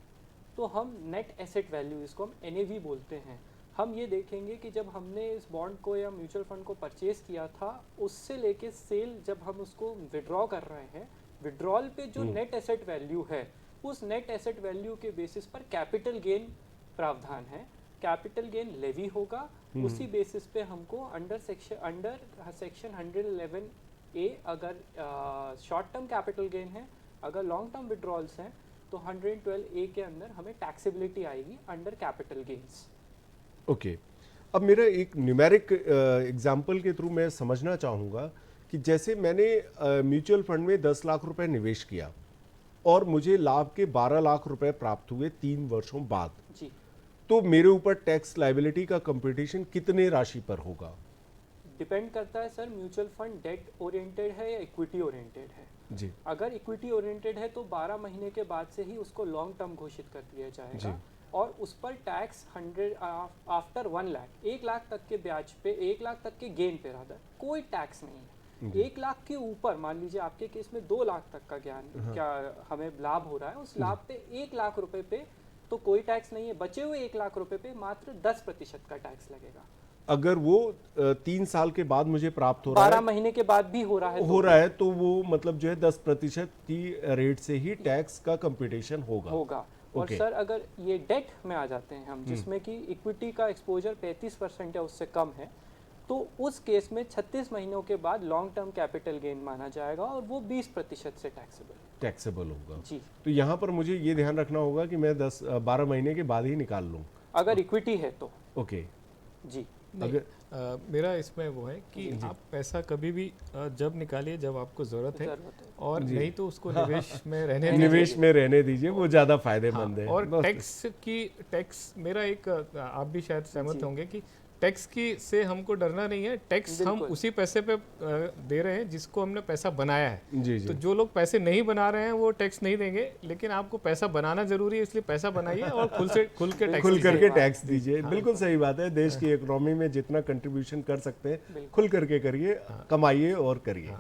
तो हम नेट एसेट वैल्यू, इसको हम NAV बोलते हैं, हम ये देखेंगे कि जब हमने इस बॉन्ड को या म्यूचुअल फंड को परचेज किया था उससे लेके सेल जब हम उसको विड्रॉ कर रहे हैं, विड्रॉल पे जो नेट एसेट वैल्यू है उस नेट एसेट वैल्यू के बेसिस पर कैपिटल गेन प्रावधान है, कैपिटल गेन लेवी होगा। उसी बेसिस पे हमको अंडर सेक्शन 111A अगर शॉर्ट टर्म कैपिटल गेन है, अगर लॉन्ग टर्म विड्रॉल्स हैं तो 112A के अंदर हमें टैक्सेबिलिटी आएगी अंडर कैपिटल गेन्स। ओके। अब मेरा एक न्यूमेरिक एग्जाम्पल के थ्रू मैं समझना चाहूँगा कि जैसे मैंने म्यूचुअल फंड में 10 लाख रुपए निवेश किया और मुझे लाभ के 12 लाख रुपए प्राप्त हुए 3 वर्षों बाद, जी, तो मेरे ऊपर टैक्स लायबिलिटी का कंप्यूटेशन कितने राशि पर होगा? डिपेंड करता है sir, mutual fund date oriented है या इक्विटी ओरिएंटेड है। जी। अगर इक्विटी ओरिएंटेड है तो 12 महीने के बाद से ही उसको लॉन्ग टर्म घोषित कर दिया जाएगा और उस पर टैक्स 100 आफ्टर 1 लाख, 1 लाख तक के ब्याज पे, 1 लाख तक के गेन पे रादर कोई टैक्स नहीं है। 1 लाख के ऊपर मान लीजिए आपके केस में 2 लाख तक का क्या हमें लाभ हो रहा है, उस लाभ पे 1 लाख रुपए पे तो कोई टैक्स नहीं है, बचे हुए 1 लाख रुपए पे मात्र 10% का टैक्स लगेगा। अगर वो 3 साल के बाद मुझे प्राप्त हो रहा है, 12 महीने के बाद भी हो रहा है तो वो मतलब जो है 10% की रेट से ही टैक्स का कंप्यूटेशन होगा। और सर अगर ये डेट में आ जाते हैं हम, जिसमें कि इक्विटी का एक्सपोजर 35% या उससे कम है, तो उस केस में 36 महीनों के बाद लॉन्ग टर्म कैपिटल गेन माना जाएगा और वो 20% से टैक्सेबल होगा। जी। तो यहाँ पर मुझे ये ध्यान रखना होगा कि मैं 10-12 महीने के बाद ही निकाल लूँ अगर इक्विटी है तो। ओके जी। नहीं, मेरा इसमें वो है कि आप पैसा कभी भी जब निकालिए जब आपको ज़रूरत है, और नहीं तो उसको निवेश में रहने निवेश में रहने दीजिए, वो ज़्यादा फायदेमंद है। और टैक्स मेरा एक आप भी शायद सहमत होंगे कि टैक्स की से हमको डरना नहीं है। टैक्स हम उसी पैसे पे दे रहे हैं जिसको हमने पैसा बनाया है। जी जी। तो जो लोग पैसे नहीं बना रहे हैं वो टैक्स नहीं देंगे, लेकिन आपको पैसा बनाना जरूरी है, इसलिए पैसा बनाइए और खुल करके टैक्स दीजिए। बिल्कुल सही बात है। देश की इकोनॉमी में जितना कंट्रीब्यूशन कर सकते हैं खुल करके करिए, कमाइए और करिए।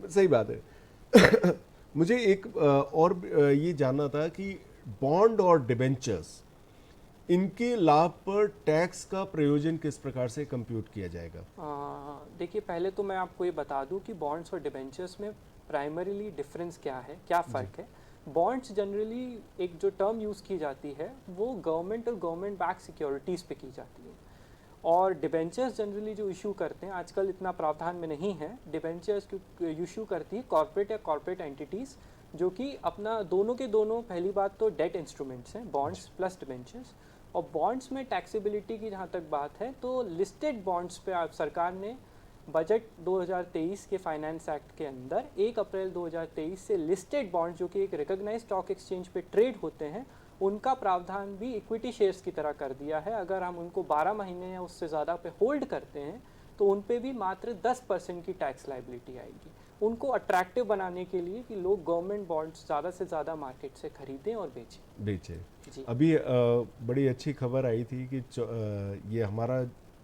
सही बात है। मुझे एक और ये जानना था कि बॉन्ड और डिबेंचर्स, इनके लाभ पर टैक्स का प्रयोजन किस प्रकार से कंप्यूट किया जाएगा? देखिए, पहले तो मैं आपको ये बता दूं कि बॉन्ड्स और डिबेंचर्स में प्राइमरीली डिफरेंस क्या है, क्या फ़र्क है। बॉन्ड्स जनरली एक जो टर्म यूज़ की जाती है वो गवर्नमेंट और गवर्नमेंट बैक सिक्योरिटीज़ पे की जाती है, और डिबेंचर्स जनरली जो इशू करते हैं, आजकल इतना प्रावधान में नहीं है, डिबेंचर्स इशू करती है कॉर्पोरेट या कॉर्पोरेट एंटिटीज़, जो कि अपना दोनों के दोनों, पहली बात तो डेट इंस्ट्रूमेंट्स हैं, बॉन्ड्स प्लस डिबेंचर्स। और बॉन्ड्स में टैक्सेबिलिटी की जहाँ तक बात है तो लिस्टेड बॉन्ड्स पे आप सरकार ने बजट 2023 के फाइनेंस एक्ट के अंदर 1 अप्रैल 2023 से लिस्टेड बॉन्ड्स जो कि एक रिकॉग्नाइज्ड स्टॉक एक्सचेंज पे ट्रेड होते हैं, उनका प्रावधान भी इक्विटी शेयर्स की तरह कर दिया है। अगर हम उनको 12 महीने या उससे ज़्यादा पे होल्ड करते हैं तो उन पे भी मात्र 10% की टैक्स लाइबिलिटी आएगी। उनको अट्रैक्टिव बनाने के लिए कि लोग गवर्नमेंट बॉन्ड्स ज़्यादा से ज़्यादा मार्केट से खरीदें और बेचें। जी। अभी बड़ी अच्छी खबर आई थी कि ये हमारा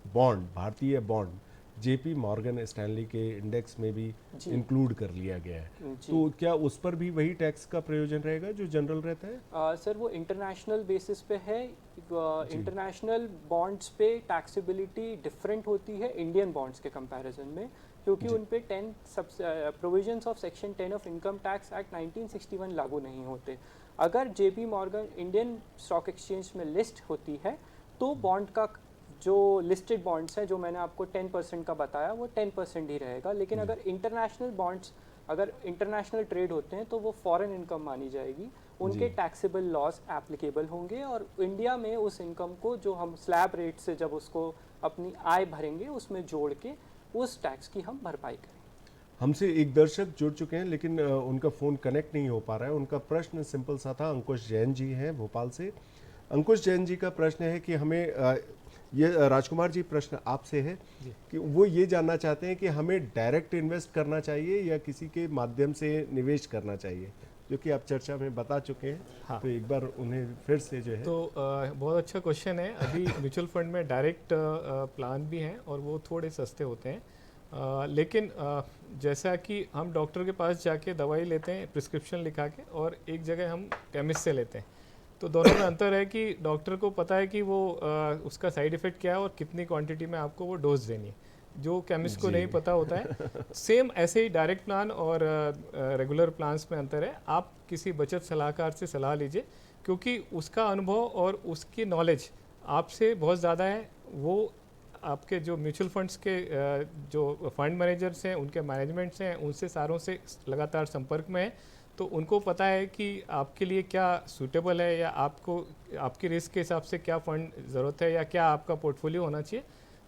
बॉन्ड, भारतीय बॉन्ड जेपी मॉर्गन स्टैनली के इंडेक्स में भी इंक्लूड कर लिया गया है। तो क्या उस पर भी वही टैक्स का प्रयोजन रहेगा जो जनरल रहता है? सर, वो इंटरनेशनल बेसिस पे है। इंटरनेशनल बॉन्ड्स पे टैक्सेबिलिटी डिफरेंट होती है इंडियन बॉन्ड्स के कंपैरिजन में, क्योंकि उन पे 10 provisions of section 10 of income tax act 1961 लागू नहीं होते। अगर JP Morgan Indian stock exchange में लिस्ट होती है तो बॉन्ड का जो लिस्टेड बॉन्ड्स हैं, जो मैंने आपको 10% का बताया, वो 10% ही रहेगा। लेकिन अगर इंटरनेशनल बॉन्ड्स, अगर इंटरनेशनल ट्रेड होते हैं तो वो फॉरेन इनकम मानी जाएगी, उनके टैक्सेबल लॉस एप्लीकेबल होंगे, और इंडिया में उस इनकम को जो हम स्लैब रेट से जब उसको अपनी आय भरेंगे उसमें जोड़ के उस टैक्स की हम भरपाई करें। हमसे एक दर्शक जुड़ चुके हैं लेकिन उनका फ़ोन कनेक्ट नहीं हो पा रहा है। उनका प्रश्न सिंपल सा था। अंकुश जैन जी हैं भोपाल से। अंकुश जैन जी का प्रश्न है कि हमें ये राजकुमार जी प्रश्न आपसे है कि वो ये जानना चाहते हैं कि हमें डायरेक्ट इन्वेस्ट करना चाहिए या किसी के माध्यम से निवेश करना चाहिए, जो कि आप चर्चा में बता चुके हैं। हाँ। तो एक बार उन्हें फिर से जो है तो बहुत अच्छा क्वेश्चन है। अभी म्यूचुअल फंड में डायरेक्ट प्लान भी हैं और वो थोड़े सस्ते होते हैं, लेकिन जैसा कि हम डॉक्टर के पास जाके दवाई लेते हैं प्रिस्क्रिप्शन लिखा के, और एक जगह हम केमिस्ट से लेते हैं, तो दोनों में अंतर है कि डॉक्टर को पता है कि वो उसका साइड इफ़ेक्ट क्या है और कितनी क्वांटिटी में आपको वो डोज देनी है, जो केमिस्ट को नहीं पता होता है। सेम ऐसे ही डायरेक्ट प्लान और रेगुलर प्लान्स में अंतर है। आप किसी बचत सलाहकार से सलाह लीजिए, क्योंकि उसका अनुभव और उसकी नॉलेज आपसे बहुत ज़्यादा है। वो आपके जो म्यूचुअल फंड्स के जो फंड मैनेजर्स हैं, उनके मैनेजमेंट्स हैं, उनसे सारों से लगातार संपर्क में है, तो उनको पता है कि आपके लिए क्या सूटेबल है, या आपको आपकी रिस्क के हिसाब से क्या फ़ंड ज़रूरत है, या क्या आपका पोर्टफोलियो होना चाहिए।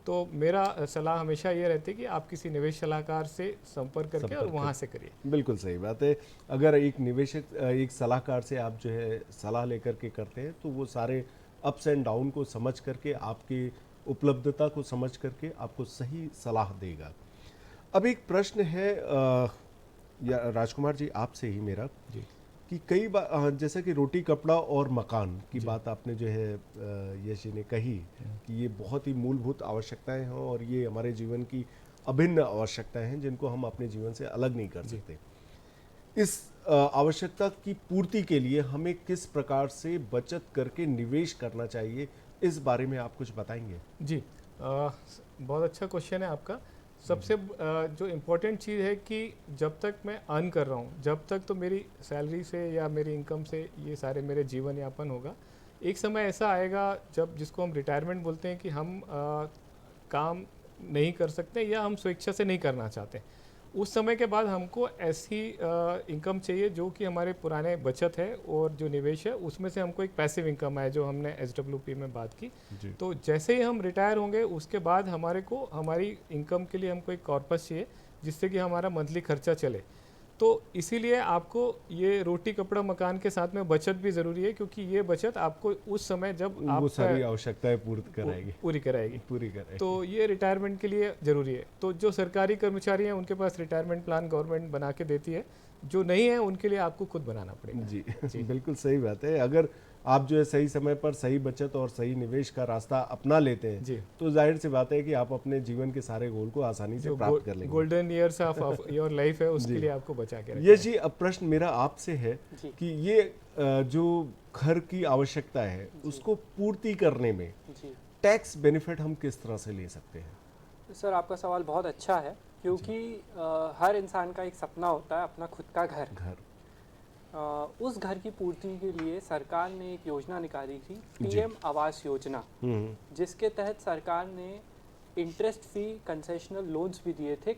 तो मेरा सलाह हमेशा ये रहती है कि आप किसी निवेश सलाहकार से संपर्क करके और वहाँ से करिए। बिल्कुल सही बात है। अगर एक निवेशक एक सलाहकार से आप जो है सलाह लेकर के करते हैं तो वो सारे अप्स एंड डाउन को समझ करके, आपकी उपलब्धता को समझ करके आपको सही सलाह देगा। अब एक प्रश्न है या राजकुमार जी आपसे ही मेरा जी, कि कई बार जैसे कि रोटी कपड़ा और मकान की बात आपने जो है यश जी ने कही कि ये बहुत ही मूलभूत आवश्यकताएं हैं और ये हमारे जीवन की अभिन्न आवश्यकताएं हैं जिनको हम अपने जीवन से अलग नहीं कर सकते। इस आवश्यकता की पूर्ति के लिए हमें किस प्रकार से बचत करके निवेश करना चाहिए, इस बारे में आप कुछ बताएंगे? जी, बहुत अच्छा क्वेश्चन है आपका। सबसे जो इम्पोर्टेंट चीज़ है कि जब तक मैं अर्न कर रहा हूँ, जब तक तो मेरी सैलरी से या मेरी इनकम से ये सारे मेरे जीवन यापन होगा। एक समय ऐसा आएगा जब, जिसको हम रिटायरमेंट बोलते हैं, कि हम काम नहीं कर सकते या हम स्वेच्छा से नहीं करना चाहते, उस समय के बाद हमको ऐसी इनकम चाहिए जो कि हमारे पुराने बचत है और जो निवेश है उसमें से हमको एक पैसिव इनकम है, जो हमने SWP में बात की। तो जैसे ही हम रिटायर होंगे उसके बाद हमारे को हमारी इनकम के लिए हमको एक कॉर्पस चाहिए जिससे कि हमारा मंथली खर्चा चले। तो इसीलिए आपको ये रोटी कपड़ा मकान के साथ में बचत भी ज़रूरी है, क्योंकि ये बचत आपको उस समय जब आप वो सारी आवश्यकताएं पूरी कराएगी। पूरी कराएगी। तो ये रिटायरमेंट के लिए ज़रूरी है। तो जो सरकारी कर्मचारी हैं उनके पास रिटायरमेंट प्लान गवर्नमेंट बना के देती है, जो नहीं है उनके लिए आपको खुद बनाना पड़ेगा। जी बिल्कुल सही बात है। अगर आप जो है सही समय पर सही बचत और सही निवेश का रास्ता अपना लेते हैं तो जाहिर सी बात है कि आप अपने जीवन के सारे गोल को आसानी से प्राप्त कर लेंगे। Golden years of your life है, उसके लिए आपको बचा के रखना। ये जी अब प्रश्न मेरा आपसे है कि ये जो घर की आवश्यकता है उसको पूर्ति करने में टैक्स बेनिफिट हम किस तरह से ले सकते हैं? सर आपका सवाल बहुत अच्छा है, क्योंकि हर इंसान का एक सपना होता है अपना खुद का घर। उस घर की पूर्ति के लिए सरकार ने एक योजना निकाली थी, PM आवास योजना, जिसके तहत सरकार ने इंटरेस्ट फ्री कंसेशनल लोन्स भी दिए थे,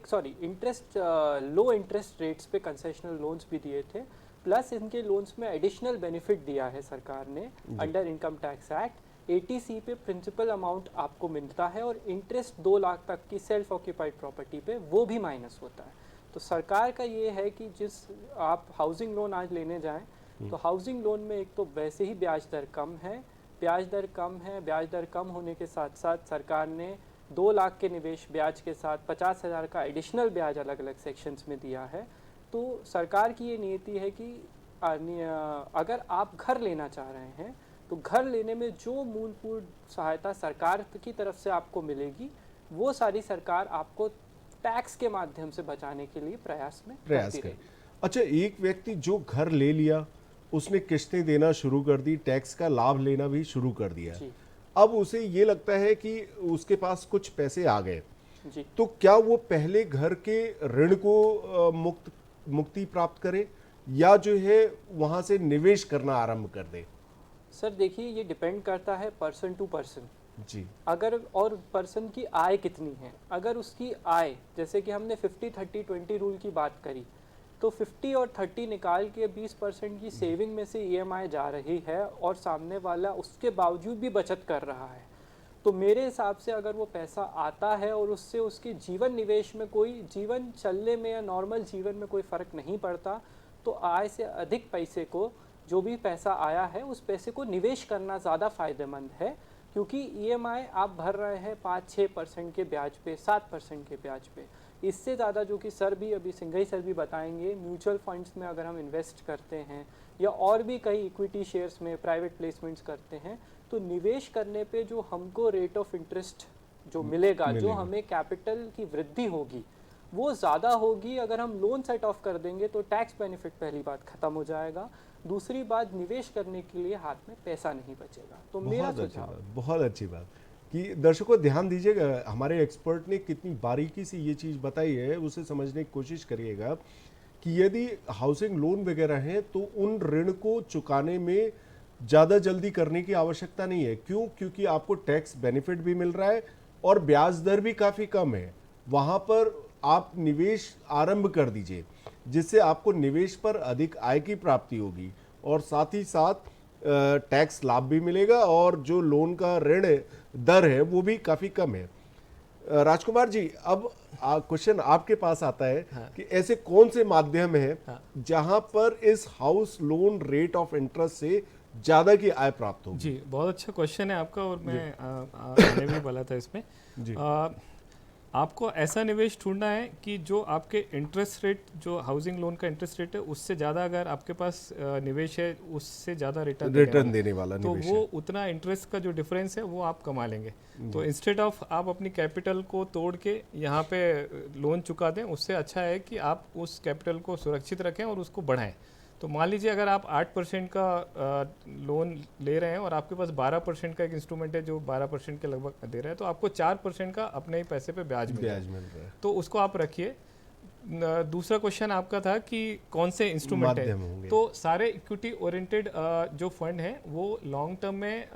लो इंटरेस्ट रेट्स पे कंसेशनल लोन्स भी दिए थे, प्लस इनके लोन्स में एडिशनल बेनिफिट दिया है सरकार ने under income tax act. ATC पे प्रिंसिपल अमाउंट आपको मिलता है और इंटरेस्ट 2 लाख तक की सेल्फ ऑक्यूपाइड प्रॉपर्टी पे वो भी माइनस होता है। तो सरकार का ये है कि जिस आप हाउसिंग लोन आज लेने जाएं तो हाउसिंग लोन में एक तो वैसे ही ब्याज दर कम है, ब्याज दर कम होने के साथ साथ सरकार ने 2 लाख के निवेश ब्याज के साथ 50,000 का एडिशनल ब्याज अलग अलग सेक्शंस में दिया है। तो सरकार की ये नीति है कि अगर आप घर लेना चाह रहे हैं तो घर लेने में जो मूलभूत सहायता सरकार की तरफ से आपको मिलेगी वो सारी सरकार आपको टैक्स के माध्यम से बचाने के लिए प्रयास करें। अच्छा, एक व्यक्ति जो घर ले लिया उसने किस्तें देना शुरू कर दी, टैक्स का लाभ लेना भी शुरू कर दिया, अब उसे ये लगता है कि उसके पास कुछ पैसे आ गए, तो क्या वो पहले घर के ऋण को मुक्ति प्राप्त करे या जो है वहां से निवेश करना आरंभ कर दे? सर देखिए, ये डिपेंड करता है पर्सन टू पर्सन जी। अगर और पर्सन की आय कितनी है, अगर उसकी आय जैसे कि हमने 50-30-20 रूल की बात करी, तो 50 और 30 निकाल के 20% की सेविंग में से EMI जा रही है और सामने वाला उसके बावजूद भी बचत कर रहा है, तो मेरे हिसाब से अगर वो पैसा आता है और उससे उसके जीवन निवेश में कोई जीवन चलने में या नॉर्मल जीवन में कोई फ़र्क नहीं पड़ता, तो आय से अधिक पैसे को, जो भी पैसा आया है उस पैसे को निवेश करना ज़्यादा फ़ायदेमंद है, क्योंकि EMI आप भर रहे हैं 5-6% के ब्याज पे, 7% के ब्याज पे। इससे ज़्यादा जो कि सर भी अभी सिंघई सर भी बताएंगे, म्यूचुअल फंड्स में अगर हम इन्वेस्ट करते हैं या और भी कई इक्विटी शेयर्स में प्राइवेट प्लेसमेंट्स करते हैं, तो निवेश करने पे जो हमको रेट ऑफ इंटरेस्ट जो मिलेगा, जो हमें कैपिटल की वृद्धि होगी वो ज़्यादा होगी। अगर हम लोन सेट ऑफ कर देंगे तो टैक्स बेनिफिट पहली बात ख़त्म हो जाएगा, दूसरी बात निवेश करने के लिए हाथ में पैसा नहीं बचेगा। तो मेरा सुझाव, बहुत अच्छी बात कि दर्शकों ध्यान दीजिएगा, हमारे एक्सपर्ट ने कितनी बारीकी से ये चीज़ बताई है, उसे समझने की कोशिश करिएगा कि यदि हाउसिंग लोन वगैरह हैं तो उन ऋण को चुकाने में ज़्यादा जल्दी करने की आवश्यकता नहीं है। क्यों? क्योंकि आपको टैक्स बेनिफिट भी मिल रहा है और ब्याज दर भी काफ़ी कम है। वहाँ पर आप निवेश आरंभ कर दीजिए, जिससे आपको निवेश पर अधिक आय की प्राप्ति होगी और साथ ही साथ टैक्स लाभ भी मिलेगा और जो लोन का ऋण दर है वो भी काफ़ी कम है। राजकुमार जी, अब क्वेश्चन आपके पास आता है कि ऐसे कौन से माध्यम हैं जहां पर इस house loan rate of interest से ज़्यादा की आय प्राप्त होगी? जी, बहुत अच्छा क्वेश्चन है आपका और मैंने भी बोला था इसमें जी। आपको ऐसा निवेश ढूंढना है कि जो आपके इंटरेस्ट रेट, जो हाउसिंग लोन का इंटरेस्ट रेट है उससे ज़्यादा, अगर आपके पास निवेश है उससे ज़्यादा रिटर्न देने वाला तो निवेश वो उतना इंटरेस्ट का जो डिफरेंस है वो आप कमा लेंगे। तो इंस्टेड ऑफ आप अपनी कैपिटल को तोड़ के यहाँ पे लोन चुका दें, उससे अच्छा है कि आप उस कैपिटल को सुरक्षित रखें और उसको बढ़ाएं। तो मान लीजिए अगर आप 8% का लोन ले रहे हैं और आपके पास 12% का एक इंस्ट्रूमेंट है जो 12% के लगभग दे रहा है, तो आपको 4% का अपने ही पैसे पे ब्याज मिल रहा है। तो उसको आप रखिए, दूसरा क्वेश्चन आपका था कि कौन से इंस्ट्रूमेंट माध्यम होंगे। है, तो सारे इक्विटी ओरिएंटेड जो फंड हैं वो लॉन्ग टर्म में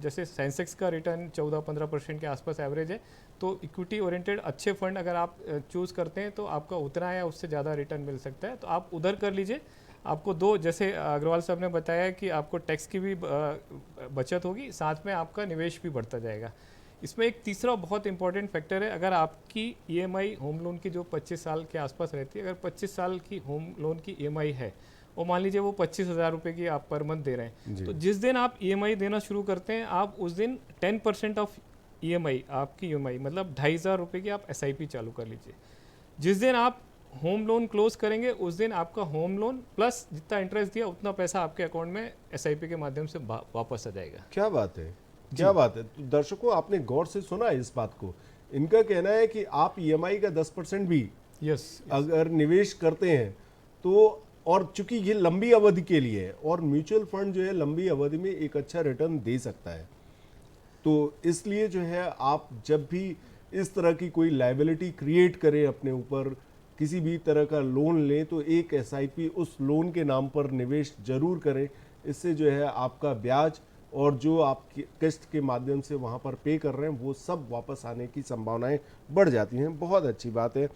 जैसे सेंसेक्स का रिटर्न 14-15% के आसपास एवरेज है, तो इक्विटी ओरिएंटेड अच्छे फंड अगर आप चूज़ करते हैं तो आपका उतना या उससे ज़्यादा रिटर्न मिल सकता है, तो आप उधर कर लीजिए। आपको दो, जैसे अग्रवाल साहब ने बताया कि आपको टैक्स की भी बचत होगी, साथ में आपका निवेश भी बढ़ता जाएगा। इसमें एक तीसरा बहुत इंपॉर्टेंट फैक्टर है, अगर आपकी ईएमआई होम लोन की जो 25 साल के आसपास रहती है, अगर 25 साल की होम लोन की ईएमआई है और मान लीजिए वो 25,000 रुपये की आप पर मंथ दे रहे हैं, तो जिस दिन आप ईएमआई देना शुरू करते हैं आप उस दिन 10% ऑफ ईएमआई, आपकी ईएमआई मतलब 2,500 रुपये की आप एसआईपी चालू कर लीजिए। जिस दिन आप होम लोन क्लोज करेंगे उस दिन आपका होम लोन प्लस जितना इंटरेस्ट दिया उतना पैसा आपके अकाउंट में एसआईपी के माध्यम से वापस आ जाएगा। क्या बात है, क्या बात है। तो दर्शकों, आपने गौर से सुना इस बात को। इनका कहना है कि आप ईएमआई का 10% भी अगर निवेश करते हैं तो, और चूंकि ये लंबी अवधि के लिए है और म्यूचुअल फंड जो है लंबी अवधि में एक अच्छा रिटर्न दे सकता है, तो इसलिए जो है आप जब भी इस तरह की कोई लायबिलिटी क्रिएट करें अपने ऊपर, किसी भी तरह का लोन लें, तो एक एसआईपी उस लोन के नाम पर निवेश जरूर करें। इससे जो है आपका ब्याज और जो आप किस्त के माध्यम से वहाँ पर पे कर रहे हैं वो सब वापस आने की संभावनाएं बढ़ जाती हैं। बहुत अच्छी बात है।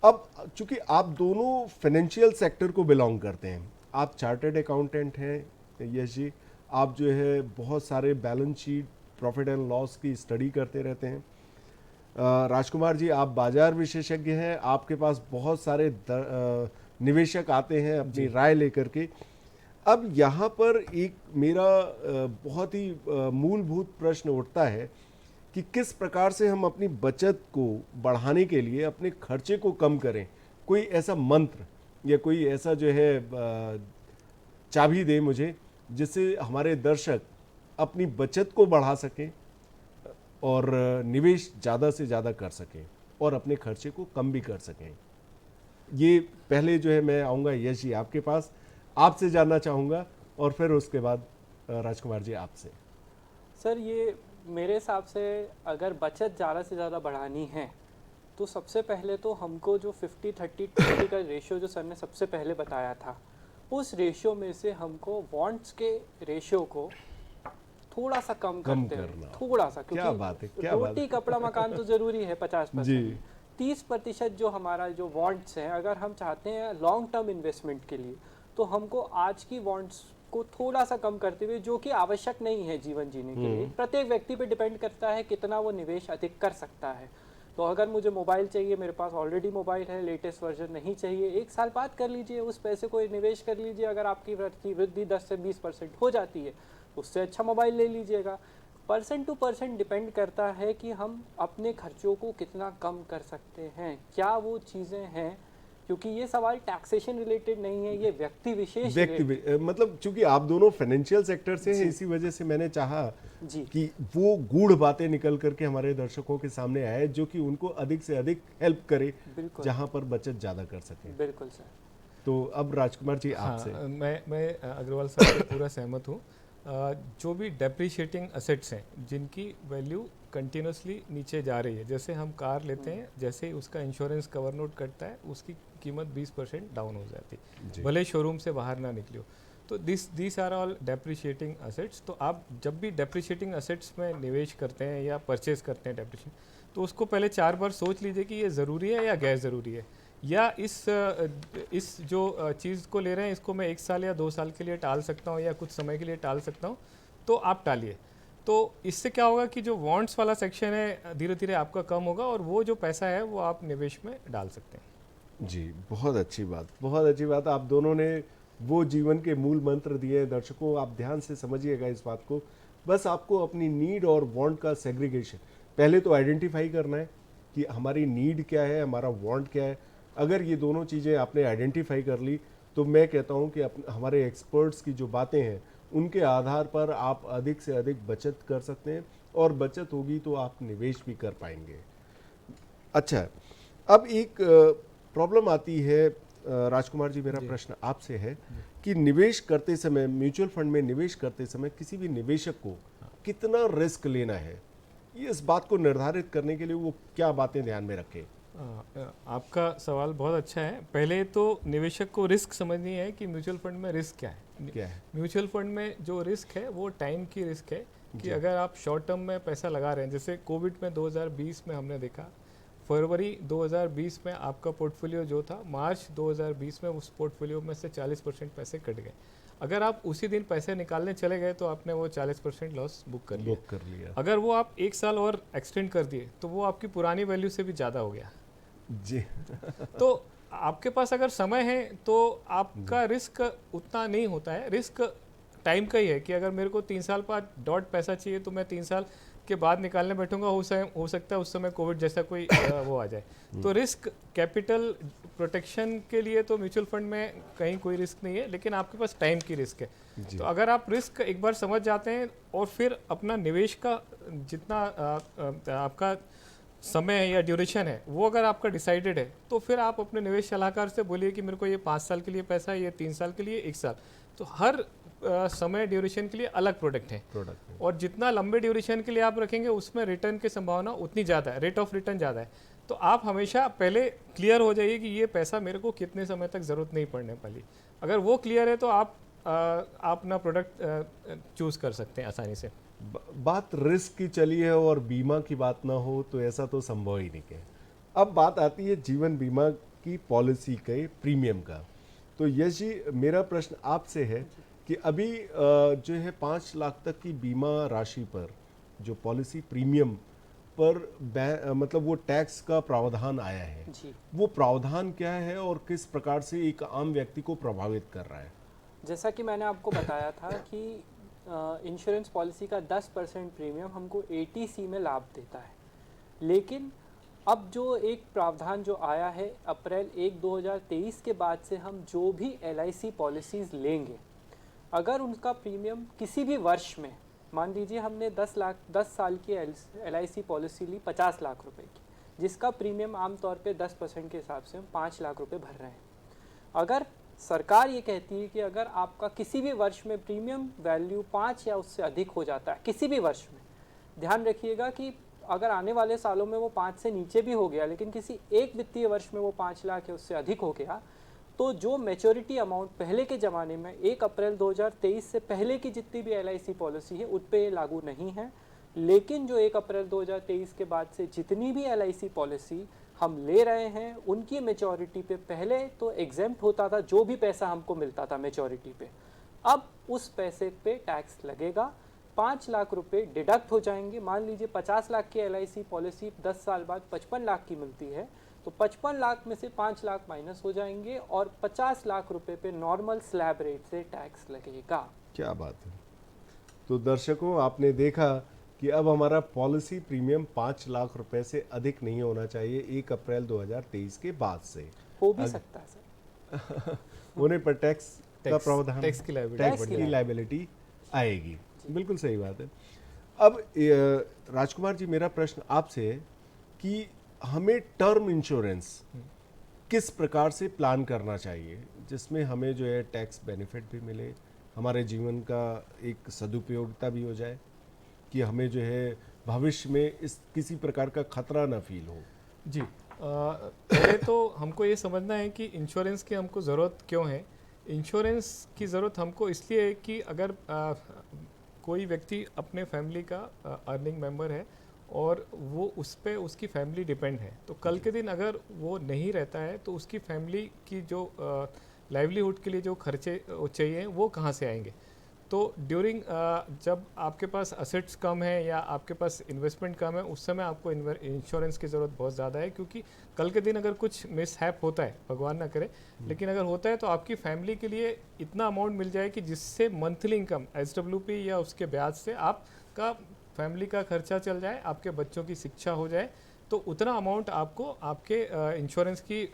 अब चूंकि आप दोनों फाइनेंशियल सेक्टर को बिलोंग करते हैं, आप चार्टर्ड अकाउंटेंट हैं यश जी, आप जो है बहुत सारे balance sheet, profit and loss की स्टडी करते रहते हैं। राजकुमार जी, आप बाजार विशेषज्ञ हैं, आपके पास बहुत सारे निवेशक आते हैं अपनी राय लेकर के। अब यहाँ पर एक मेरा बहुत ही मूलभूत प्रश्न उठता है कि किस प्रकार से हम अपनी बचत को बढ़ाने के लिए अपने खर्चे को कम करें। कोई ऐसा मंत्र या कोई ऐसा जो है चाबी दे मुझे, जिससे हमारे दर्शक अपनी बचत को बढ़ा सकें और निवेश ज़्यादा से ज़्यादा कर सकें और अपने खर्चे को कम भी कर सकें। ये पहले जो है मैं आऊँगा यश जी आपके पास, आपसे जानना चाहूँगा और फिर उसके बाद राजकुमार जी आपसे। सर, ये मेरे हिसाब से अगर बचत ज़्यादा से ज़्यादा बढ़ानी है तो सबसे पहले तो हमको जो 50-30-20 का रेशियो जो सर ने सबसे पहले बताया था, उस रेशियो में से हमको वांट्स के रेशियो को थोड़ा सा कम करते हैं, थोड़ा सा, क्या बात है, क्या बात रोटी है। कपड़ा मकान तो ज़रूरी है 50%, जी। 30% जो हमारा जो वांट्स हैं, अगर हम चाहते हैं लॉन्ग टर्म इन्वेस्टमेंट के लिए, तो हमको आज की वांट्स को थोड़ा सा कम करते हुए, जो कि आवश्यक नहीं है जीवन जीने के लिए, प्रत्येक व्यक्ति पे डिपेंड करता है कितना वो निवेश अधिक कर सकता है। तो अगर मुझे मोबाइल चाहिए, मेरे पास ऑलरेडी मोबाइल है, लेटेस्ट वर्जन नहीं चाहिए, 1 साल बाद कर लीजिए, उस पैसे को निवेश कर लीजिए। अगर आपकी वृद्धि 10 से 20% हो जाती है, उससे अच्छा मोबाइल ले लीजिएगा। परसेंट टू परसेंट डिपेंड करता है कि हम अपने खर्चों को कितना कम कर सकते हैं, क्या वो चीज़ें हैं, क्योंकि ये सवाल टैक्सेशन रिलेटेड नहीं है, ये व्यक्ति विशेष मतलब चूंकि आप दोनों फाइनेंशियल सेक्टर से हैं, इसी वजह से मैंने चाहा जी कि वो गूढ़ बातें निकल करके हमारे दर्शकों के सामने आए, जो कि उनको अधिक से अधिक हेल्प करे, जहां पर बचत ज़्यादा कर सके। बिल्कुल सर। तो अब राजकुमार जी आपसे। हाँ, मैं अग्रवाल साहब से पूरा सहमत हूँ। जो भी डेप्रिशिएटिंग असेट्स हैं जिनकी वैल्यू कंटिन्यूसली नीचे जा रही है, जैसे हम कार लेते हैं, जैसे ही उसका इंश्योरेंस कवर नोट कटता है उसकी कीमत 20% डाउन हो जाती है, भले शोरूम से बाहर ना निकली हो। तो this are all depreciating assets. तो आप जब भी डेप्रिशिएटिंग असेट्स में निवेश करते हैं या परचेज करते हैं डेप्रिशिएट, तो उसको पहले 4 बार सोच लीजिए कि ये ज़रूरी है या गैर ज़रूरी है, या इस जो चीज़ को ले रहे हैं इसको मैं 1 साल या 2 साल के लिए टाल सकता हूँ या कुछ समय के लिए टाल सकता हूँ, तो आप टालिए। तो इससे क्या होगा कि जो वांट्स वाला सेक्शन है धीरे धीरे आपका कम होगा और वो जो पैसा है वो आप निवेश में डाल सकते हैं। जी, बहुत अच्छी बात, बहुत अच्छी बात। आप दोनों ने वो जीवन के मूल मंत्र दिए। दर्शकों, आप ध्यान से समझिएगा इस बात को। बस आपको अपनी नीड और वांट का सेग्रीगेशन पहले तो आइडेंटिफाई करना है कि हमारी नीड क्या है, हमारा वांट क्या है। अगर ये दोनों चीज़ें आपने आइडेंटिफाई कर ली तो मैं कहता हूँ कि हमारे एक्सपर्ट्स की जो बातें हैं उनके आधार पर आप अधिक से अधिक बचत कर सकते हैं, और बचत होगी तो आप निवेश भी कर पाएंगे। अच्छा, अब एक प्रॉब्लम आती है राजकुमार जी, मेरा प्रश्न आपसे है कि निवेश करते समय, म्यूचुअल फंड में निवेश करते समय किसी भी निवेशक को कितना रिस्क लेना है, ये इस बात को निर्धारित करने के लिए वो क्या बातें ध्यान में रखे? आपका सवाल बहुत अच्छा है। पहले तो निवेशक को रिस्क समझनी है कि म्यूचुअल फंड में रिस्क क्या है। क्या है? म्यूचुअल फंड में जो रिस्क है वो टाइम की रिस्क है कि अगर आप शॉर्ट टर्म में पैसा लगा रहे हैं, जैसे कोविड में 2020 में हमने देखा, फरवरी 2020 में आपका पोर्टफोलियो जो था, मार्च 2020 में उस पोर्टफोलियो में से 40% पैसे कट गए। अगर आप उसी दिन पैसे निकालने चले गए तो आपने वो 40% लॉस बुक कर लिया। अगर वो आप 1 साल और एक्सटेंड कर दिए तो वो आपकी पुरानी वैल्यू से भी ज़्यादा हो गया जी। तो आपके पास अगर समय है तो आपका रिस्क उतना नहीं होता है। रिस्क टाइम का ही है कि अगर मेरे को 3 साल बाद डॉट पैसा चाहिए तो मैं 3 साल के बाद निकालने बैठूंगा, हो सकता है उस समय कोविड जैसा कोई वो आ जाए। तो रिस्क कैपिटल प्रोटेक्शन के लिए तो म्यूचुअल फंड में कहीं कोई रिस्क नहीं है, लेकिन आपके पास टाइम की रिस्क है। तो अगर आप रिस्क एक बार समझ जाते हैं और फिर अपना निवेश का जितना आपका समय है या ड्यूरेशन है वो अगर आपका डिसाइडेड है तो फिर आप अपने निवेश सलाहकार से बोलिए कि मेरे को ये 5 साल के लिए पैसा है, ये 3 साल के लिए, 1 साल। तो हर समय ड्यूरेशन के लिए अलग प्रोडक्ट है और जितना लंबे ड्यूरेशन के लिए आप रखेंगे उसमें रिटर्न की संभावना उतनी ज़्यादा है, रेट ऑफ रिटर्न ज़्यादा है। तो आप हमेशा पहले क्लियर हो जाइए कि ये पैसा मेरे को कितने समय तक ज़रूरत नहीं पड़ने वाली। अगर वो क्लियर है तो आप अपना प्रोडक्ट चूज़ कर सकते हैं आसानी से। बात रिस्क की चली है और बीमा की बात ना हो तो ऐसा तो संभव ही नहीं है। अब बात आती है जीवन बीमा की पॉलिसी के प्रीमियम का। तो यश जी, मेरा प्रश्न आपसे है कि अभी जो है 5 लाख तक की बीमा राशि पर जो पॉलिसी प्रीमियम पर मतलब वो टैक्स का प्रावधान आया है जी। वो प्रावधान क्या है और किस प्रकार से एक आम व्यक्ति को प्रभावित कर रहा है? जैसा कि मैंने आपको बताया था कि इंश्योरेंस पॉलिसी का 10% प्रीमियम हमको ATC में लाभ देता है, लेकिन अब जो एक प्रावधान जो आया है अप्रैल 1, 2023 के बाद से हम जो भी LIC पॉलिसीज़ लेंगे, अगर उनका प्रीमियम किसी भी वर्ष में, मान लीजिए हमने 10 साल की LIC पॉलिसी ली 50 लाख रुपए की, जिसका प्रीमियम आमतौर पे 10% के हिसाब से हम 5 लाख रुपए भर रहे हैं। अगर सरकार ये कहती है कि अगर आपका किसी भी वर्ष में प्रीमियम वैल्यू 5 या उससे अधिक हो जाता है, किसी भी वर्ष में, ध्यान रखिएगा कि अगर आने वाले सालों में वो 5 से नीचे भी हो गया, लेकिन किसी एक वित्तीय वर्ष में वो 5 लाख या उससे अधिक हो गया, तो जो मैच्योरिटी अमाउंट पहले के ज़माने में 1 अप्रैल 2023 से पहले की जितनी भी LIC पॉलिसी है उस पर ये लागू नहीं है। लेकिन जो 1 अप्रैल 2023 के बाद से जितनी भी LIC पॉलिसी हम ले रहे हैं उनकी मैच्योरिटी पे पहले तो एग्जेम्प्ट होता था जो भी पैसा हमको मिलता था मैच्योरिटी पे, अब उस पैसे पे टैक्स लगेगा। 5 लाख रुपए डिडक्ट हो जाएंगे। मान लीजिए 50 लाख की LIC पॉलिसी 10 साल बाद 55 लाख की मिलती है, तो 55 लाख में से 5 लाख माइनस हो जाएंगे और 50 लाख रुपए पे नॉर्मल स्लैब रेट से टैक्स लगेगा। क्या बात है। तो दर्शकों, आपने देखा कि अब हमारा पॉलिसी प्रीमियम 5 लाख रुपए से अधिक नहीं होना चाहिए 1 अप्रैल 2023 के बाद से। हो भी सकता है सर। होने पर टैक्स का प्रावधान, टैक्स की लायबिलिटी आएगी। बिल्कुल सही बात है। अब राजकुमार जी, मेरा प्रश्न आपसे है कि हमें टर्म इंश्योरेंस किस प्रकार से प्लान करना चाहिए जिसमें हमें जो है टैक्स बेनिफिट भी मिले, हमारे जीवन का एक सदुपयोगिता भी हो जाए, कि हमें जो है भविष्य में इस किसी प्रकार का खतरा ना फील हो? जी, पहले तो हमको ये समझना है कि इंश्योरेंस की हमको ज़रूरत क्यों है। इंश्योरेंस की ज़रूरत हमको इसलिए है कि अगर कोई व्यक्ति अपने फैमिली का अर्निंग मेंबर है और वो उस पर उसकी फैमिली डिपेंड है, तो कल के दिन अगर वो नहीं रहता है तो उसकी फैमिली की जो लाइवलीहुड के लिए जो खर्चे चाहिए वो कहाँ से आएंगे। तो ड्यूरिंग जब आपके पास असेट्स कम है या आपके पास इन्वेस्टमेंट कम है, उस समय आपको इंश्योरेंस की ज़रूरत बहुत ज़्यादा है, क्योंकि कल के दिन अगर कुछ मिसहैप होता है, भगवान ना करे, लेकिन अगर होता है तो आपकी फैमिली के लिए इतना अमाउंट मिल जाए कि जिससे मंथली इनकम SWP या उसके ब्याज से आपका फैमिली का खर्चा चल जाए, आपके बच्चों की शिक्षा हो जाए, तो उतना अमाउंट आपको आपके इंश्योरेंस की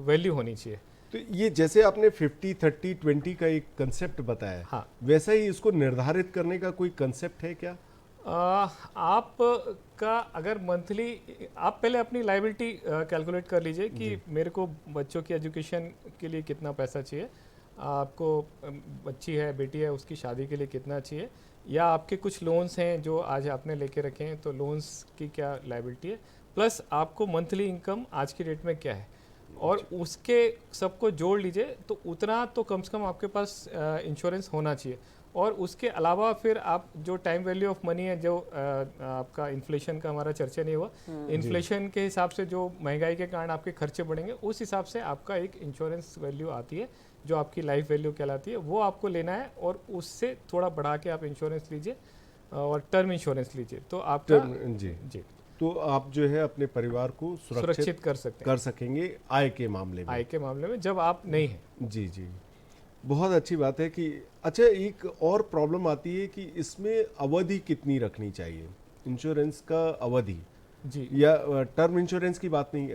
वैल्यू होनी चाहिए। तो ये जैसे आपने 50, 30, 20 का एक कंसेप्ट बताया, हाँ, वैसा ही इसको निर्धारित करने का कोई कंसेप्ट है क्या? आप का अगर मंथली, आप पहले अपनी लायबिलिटी कैलकुलेट कर लीजिए कि मेरे को बच्चों की एजुकेशन के लिए कितना पैसा चाहिए, आपको बच्ची है, बेटी है, उसकी शादी के लिए कितना चाहिए, या आपके कुछ लोन्स हैं जो आज आपने लेके रखे हैं तो लोन्स की क्या लायबिलिटी है, प्लस आपको मंथली इनकम आज की डेट में क्या है, और उसके सबको जोड़ लीजिए तो उतना तो कम से कम आपके पास इंश्योरेंस होना चाहिए। और उसके अलावा फिर आप जो टाइम वैल्यू ऑफ मनी है, जो आपका इन्फ्लेशन का हमारा चर्चा नहीं हुआ, इन्फ्लेशन के हिसाब से जो महंगाई के कारण आपके खर्चे बढ़ेंगे, उस हिसाब से आपका एक इंश्योरेंस वैल्यू आती है जो आपकी लाइफ वैल्यू कहलाती है, वो आपको लेना है और उससे थोड़ा बढ़ा के आप इंश्योरेंस लीजिए और टर्म इंश्योरेंस लीजिए तो आपका जी तो आप जो है अपने परिवार को सुरक्षित कर सकते हैं, कर सकेंगे आय के मामले में। आय के मामले में जब आप नहीं हैं। जी जी, बहुत अच्छी बात है कि अच्छा, एक और प्रॉब्लम आती है कि इसमें अवधि कितनी रखनी चाहिए, इंश्योरेंस का अवधि जी, या टर्म इंश्योरेंस की बात नहीं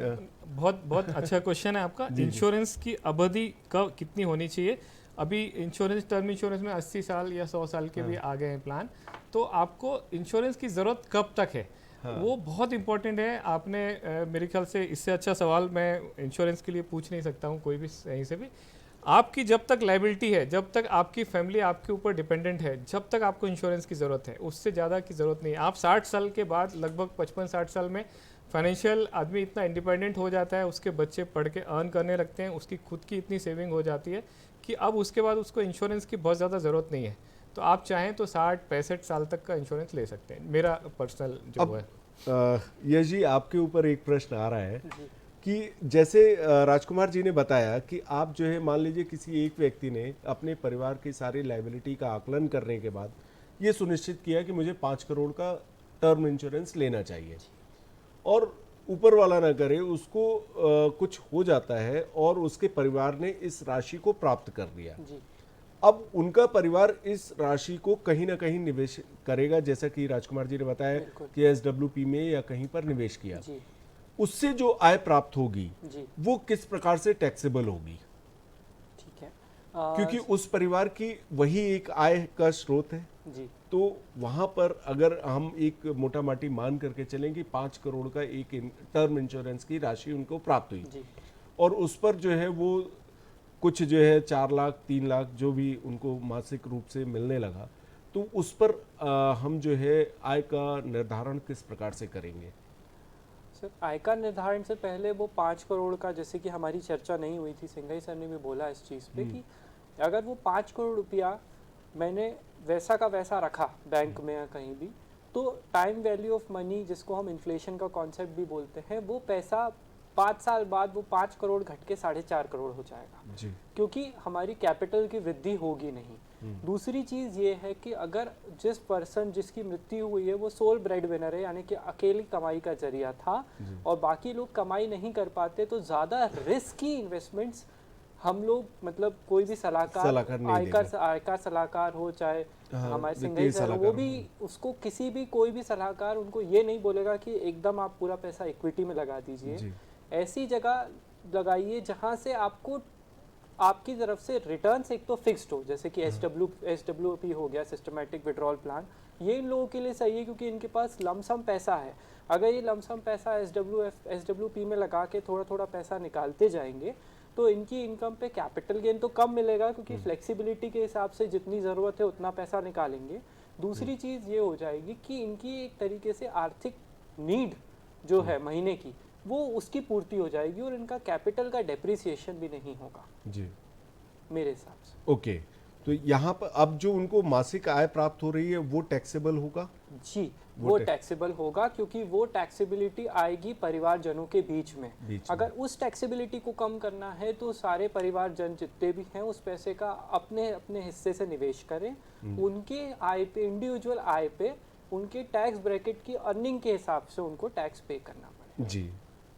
बहुत बहुत अच्छा क्वेश्चन है आपका। इंश्योरेंस की अवधि कब कितनी होनी चाहिए? अभी इंश्योरेंस, टर्म इंश्योरेंस में 80 साल या 100 साल के भी आ गए हैं प्लान, तो आपको इंश्योरेंस की ज़रूरत कब तक है वो बहुत इंपॉर्टेंट है। आपने मेरे ख्याल से इससे अच्छा सवाल मैं इंश्योरेंस के लिए पूछ नहीं सकता हूँ कोई भी कहीं से भी। आपकी जब तक लायबिलिटी है, जब तक आपकी फैमिली आपके ऊपर डिपेंडेंट है, जब तक आपको इंश्योरेंस की ज़रूरत है, उससे ज़्यादा की ज़रूरत नहीं है। आप 60 साल के बाद, लगभग 55-60 साल में फाइनेंशियल आदमी इतना इंडिपेंडेंट हो जाता है, उसके बच्चे पढ़ के अर्न करने लगते हैं, उसकी खुद की इतनी सेविंग हो जाती है कि अब उसके बाद उसको इंश्योरेंस की बहुत ज़्यादा ज़रूरत नहीं है। तो आप चाहें तो 60-65 साल तक का इंश्योरेंस ले सकते हैं, मेरा पर्सनल जो है। यश जी, आपके ऊपर एक प्रश्न आ रहा है कि जैसे राजकुमार जी ने बताया कि आप जो है, मान लीजिए किसी एक व्यक्ति ने अपने परिवार की सारी लायबिलिटी का आकलन करने के बाद ये सुनिश्चित किया कि मुझे 5 करोड़ का टर्म इंश्योरेंस लेना चाहिए, और ऊपर वाला ना करे उसको कुछ हो जाता है और उसके परिवार ने इस राशि को प्राप्त कर लिया। अब उनका परिवार इस राशि को कहीं ना कहीं निवेश करेगा, जैसा कि राजकुमार जी ने बताया कि SWP में या कहीं पर निवेश किया, उससे जो आय प्राप्त होगी वो किस प्रकार से टैक्सेबल होगी? ठीक है, क्योंकि उस परिवार की वही एक आय का स्रोत है जी। तो वहां पर अगर हम एक मोटा माटी मान करके चलें कि 5 करोड़ का एक टर्म इंश्योरेंस की राशि उनको प्राप्त हुई जी। और उस पर जो है वो कुछ जो है 4 लाख 3 लाख जो भी उनको मासिक रूप से मिलने लगा, तो उस पर हम जो है आय का निर्धारण किस प्रकार से करेंगे? सर, आय का निर्धारण से पहले वो 5 करोड़ का, जैसे कि हमारी चर्चा नहीं हुई थी, सिंघाई सर ने भी बोला इस चीज़ पे कि अगर वो 5 करोड़ रुपया मैंने वैसा का वैसा रखा बैंक में या कहीं भी, तो टाइम वैल्यू ऑफ मनी, जिसको हम इन्फ्लेशन का कॉन्सेप्ट भी बोलते हैं, वो पैसा 5 साल बाद वो 5 करोड़ घट के 4.5 करोड़ हो जाएगा जी। क्योंकि हमारी कैपिटल की वृद्धि होगी नहीं। दूसरी चीज़ ये है कि अगर जिस पर्सन जिसकी मृत्यु हुई है वो सोल ब्रेड विनर है, यानी कि अकेली कमाई का जरिया था और बाकी लोग कमाई नहीं कर पाते, तो ज़्यादा रिस्की इन्वेस्टमेंट्स हम लोग, मतलब कोई भी सलाहकार आयकर सलाहकार हो, चाहे हमारे सिंघाई सर, वो भी उसको किसी भी कोई भी सलाहकार उनको ये नहीं बोलेगा कि एकदम आप पूरा पैसा इक्विटी में लगा दीजिए। ऐसी जगह लगाइए जहां से आपको आपकी तरफ से रिटर्न्स एक तो फिक्स्ड हो, जैसे कि SWP हो गया, सिस्टमैटिक विड्रॉल प्लान, ये इन लोगों के लिए सही है क्योंकि इनके पास लमसम पैसा है। अगर ये लमसम पैसा SWP में लगा के थोड़ा थोड़ा पैसा निकालते जाएंगे तो इनकी इनकम पे कैपिटल गेन तो कम मिलेगा क्योंकि फ्लेक्सिबिलिटी के हिसाब से जितनी ज़रूरत है उतना पैसा निकालेंगे। दूसरी चीज़ ये हो जाएगी कि इनकी एक तरीके से आर्थिक नीड जो है महीने की, वो उसकी पूर्ति हो जाएगी और इनका कैपिटल का डेप्रिसिएशन भी नहीं होगा जी, मेरे हिसाब से। ओके, तो यहाँ पर अब जो उनको मासिक आय प्राप्त हो रही है वो टैक्सेबल होगा जी, वो टैक्सेबल होगा क्योंकि वो टैक्सेबिलिटी आएगी परिवारजनों के बीच में। अगर उस टैक्सेबिलिटी को कम करना है तो सारे परिवारजन जितने भी हैं उस पैसे का अपने अपने हिस्से से निवेश करें, उनके आय पे, इंडिविजुअल आय पे, उनके टैक्स ब्रैकेट की अर्निंग के हिसाब से उनको टैक्स पे करना पड़ेगा जी।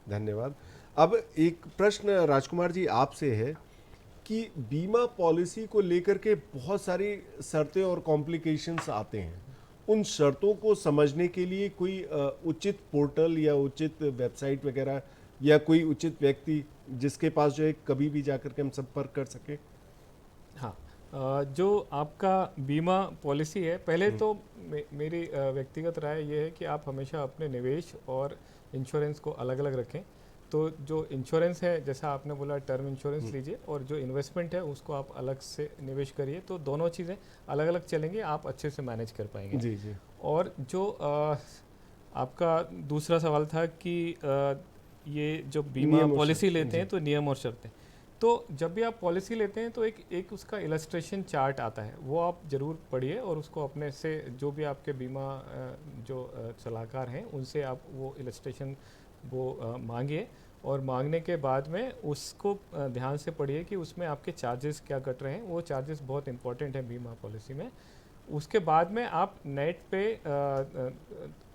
धन्यवाद। अब एक प्रश्न राजकुमार जी आपसे है कि बीमा पॉलिसी को लेकर के बहुत सारी शर्तें और कॉम्प्लिकेशंस आते हैं, उन शर्तों को समझने के लिए कोई उचित पोर्टल या उचित वेबसाइट वगैरह या कोई उचित व्यक्ति जिसके पास जो है कभी भी जाकर के हम संपर्क कर सकें? हाँ, जो आपका बीमा पॉलिसी है, पहले तो मेरी व्यक्तिगत राय ये है कि आप हमेशा अपने निवेश और इंश्योरेंस को अलग अलग रखें। तो जो इंश्योरेंस है, जैसा आपने बोला, टर्म इंश्योरेंस लीजिए, और जो इन्वेस्टमेंट है उसको आप अलग से निवेश करिए, तो दोनों चीज़ें अलग अलग चलेंगी, आप अच्छे से मैनेज कर पाएंगे जी जी। और जो आपका दूसरा सवाल था कि ये जो बीमा नियम और पॉलिसी शर्त, लेते हैं तो नियम और शर्तें। तो जब भी आप पॉलिसी लेते हैं तो एक उसका इलस्ट्रेशन चार्ट आता है, वो आप ज़रूर पढ़िए और उसको अपने से जो भी आपके बीमा सलाहकार हैं उनसे आप वो इलस्ट्रेशन वो मांगिए, और मांगने के बाद में उसको ध्यान से पढ़िए कि उसमें आपके चार्जेस क्या कट रहे हैं। वो चार्जेस बहुत इंपॉर्टेंट है बीमा पॉलिसी में। उसके बाद में आप नेट पे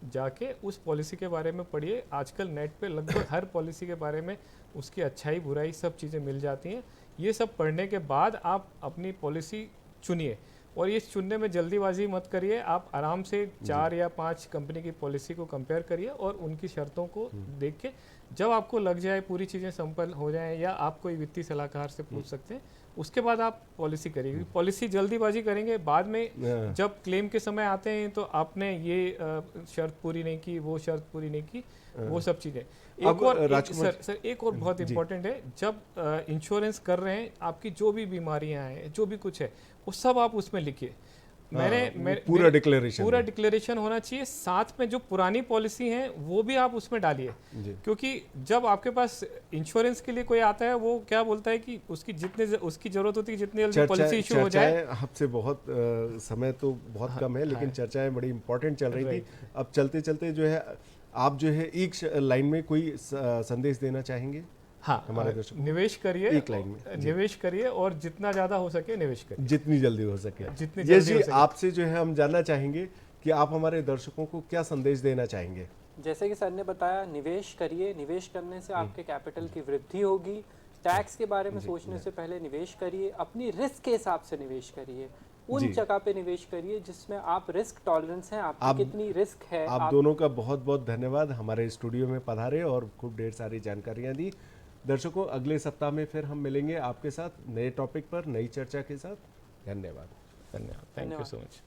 जाके उस पॉलिसी के बारे में पढ़िए। आजकल नेट पे लगभग हर पॉलिसी के बारे में उसकी अच्छाई बुराई सब चीज़ें मिल जाती हैं। ये सब पढ़ने के बाद आप अपनी पॉलिसी चुनिए, और ये चुनने में जल्दीबाजी मत करिए। आप आराम से 4 या 5 कंपनी की पॉलिसी को कंपेयर करिए और उनकी शर्तों को देख के जब आपको लग जाए, पूरी चीज़ें संपन्न हो जाएं, या आप कोई वित्तीय सलाहकार से पूछ सकते हैं, उसके बाद आप पॉलिसी करिए। पॉलिसी जल्दीबाजी करेंगे, बाद में जब क्लेम के समय आते हैं तो आपने ये शर्त पूरी नहीं की, वो शर्त पूरी नहीं की, वो सब चीज़ें। एक और सर एक और बहुत इंपॉर्टेंट है, जब इंश्योरेंस कर रहे हैं, आपकी जो भी बीमारियां हैं, जो भी कुछ है, वो सब आप उसमें लिखिए। पूरा डिक्लेरेशन होना चाहिए। साथ में जो पुरानी पॉलिसी है वो भी आप उसमें डालिए, क्योंकि जब आपके पास इंश्योरेंस के लिए कोई आता है, वो क्या बोलता है कि उसकी जरूरत होती है जितनी जल्दी पॉलिसी इशू हो जाए। आपसे बहुत समय तो बहुत कम है, लेकिन चर्चाएं बड़ी इंपॉर्टेंट चल रही थी। अब चलते चलते जो है आप जो है एक लाइन में कोई संदेश देना चाहेंगे? हाँ, हमारे दर्शकों, निवेश करिए, एक लाइन में निवेश करिए, और जितना ज़्यादा हो सके निवेश करिए, जितनी जल्दी हो सके। जितनी जल्दी हो सके। आपसे जो है हम जानना चाहेंगे कि आप हमारे दर्शकों को क्या संदेश देना चाहेंगे? जैसे कि सर ने बताया, निवेश करिए। निवेश करने से आपके कैपिटल की वृद्धि होगी। टैक्स के बारे में सोचने से पहले निवेश करिए। अपनी रिस्क के हिसाब से निवेश करिए। उन जगह पे निवेश करिए जिसमें आप रिस्क टॉलरेंस है, आपकी कितनी रिस्क है। आप दोनों का बहुत बहुत धन्यवाद, हमारे स्टूडियो में पधारे और खूब ढेर सारी जानकारियां दी। दर्शकों, अगले सप्ताह में फिर हम मिलेंगे आपके साथ नए टॉपिक पर, नई चर्चा के साथ। धन्यवाद। Thank you so much.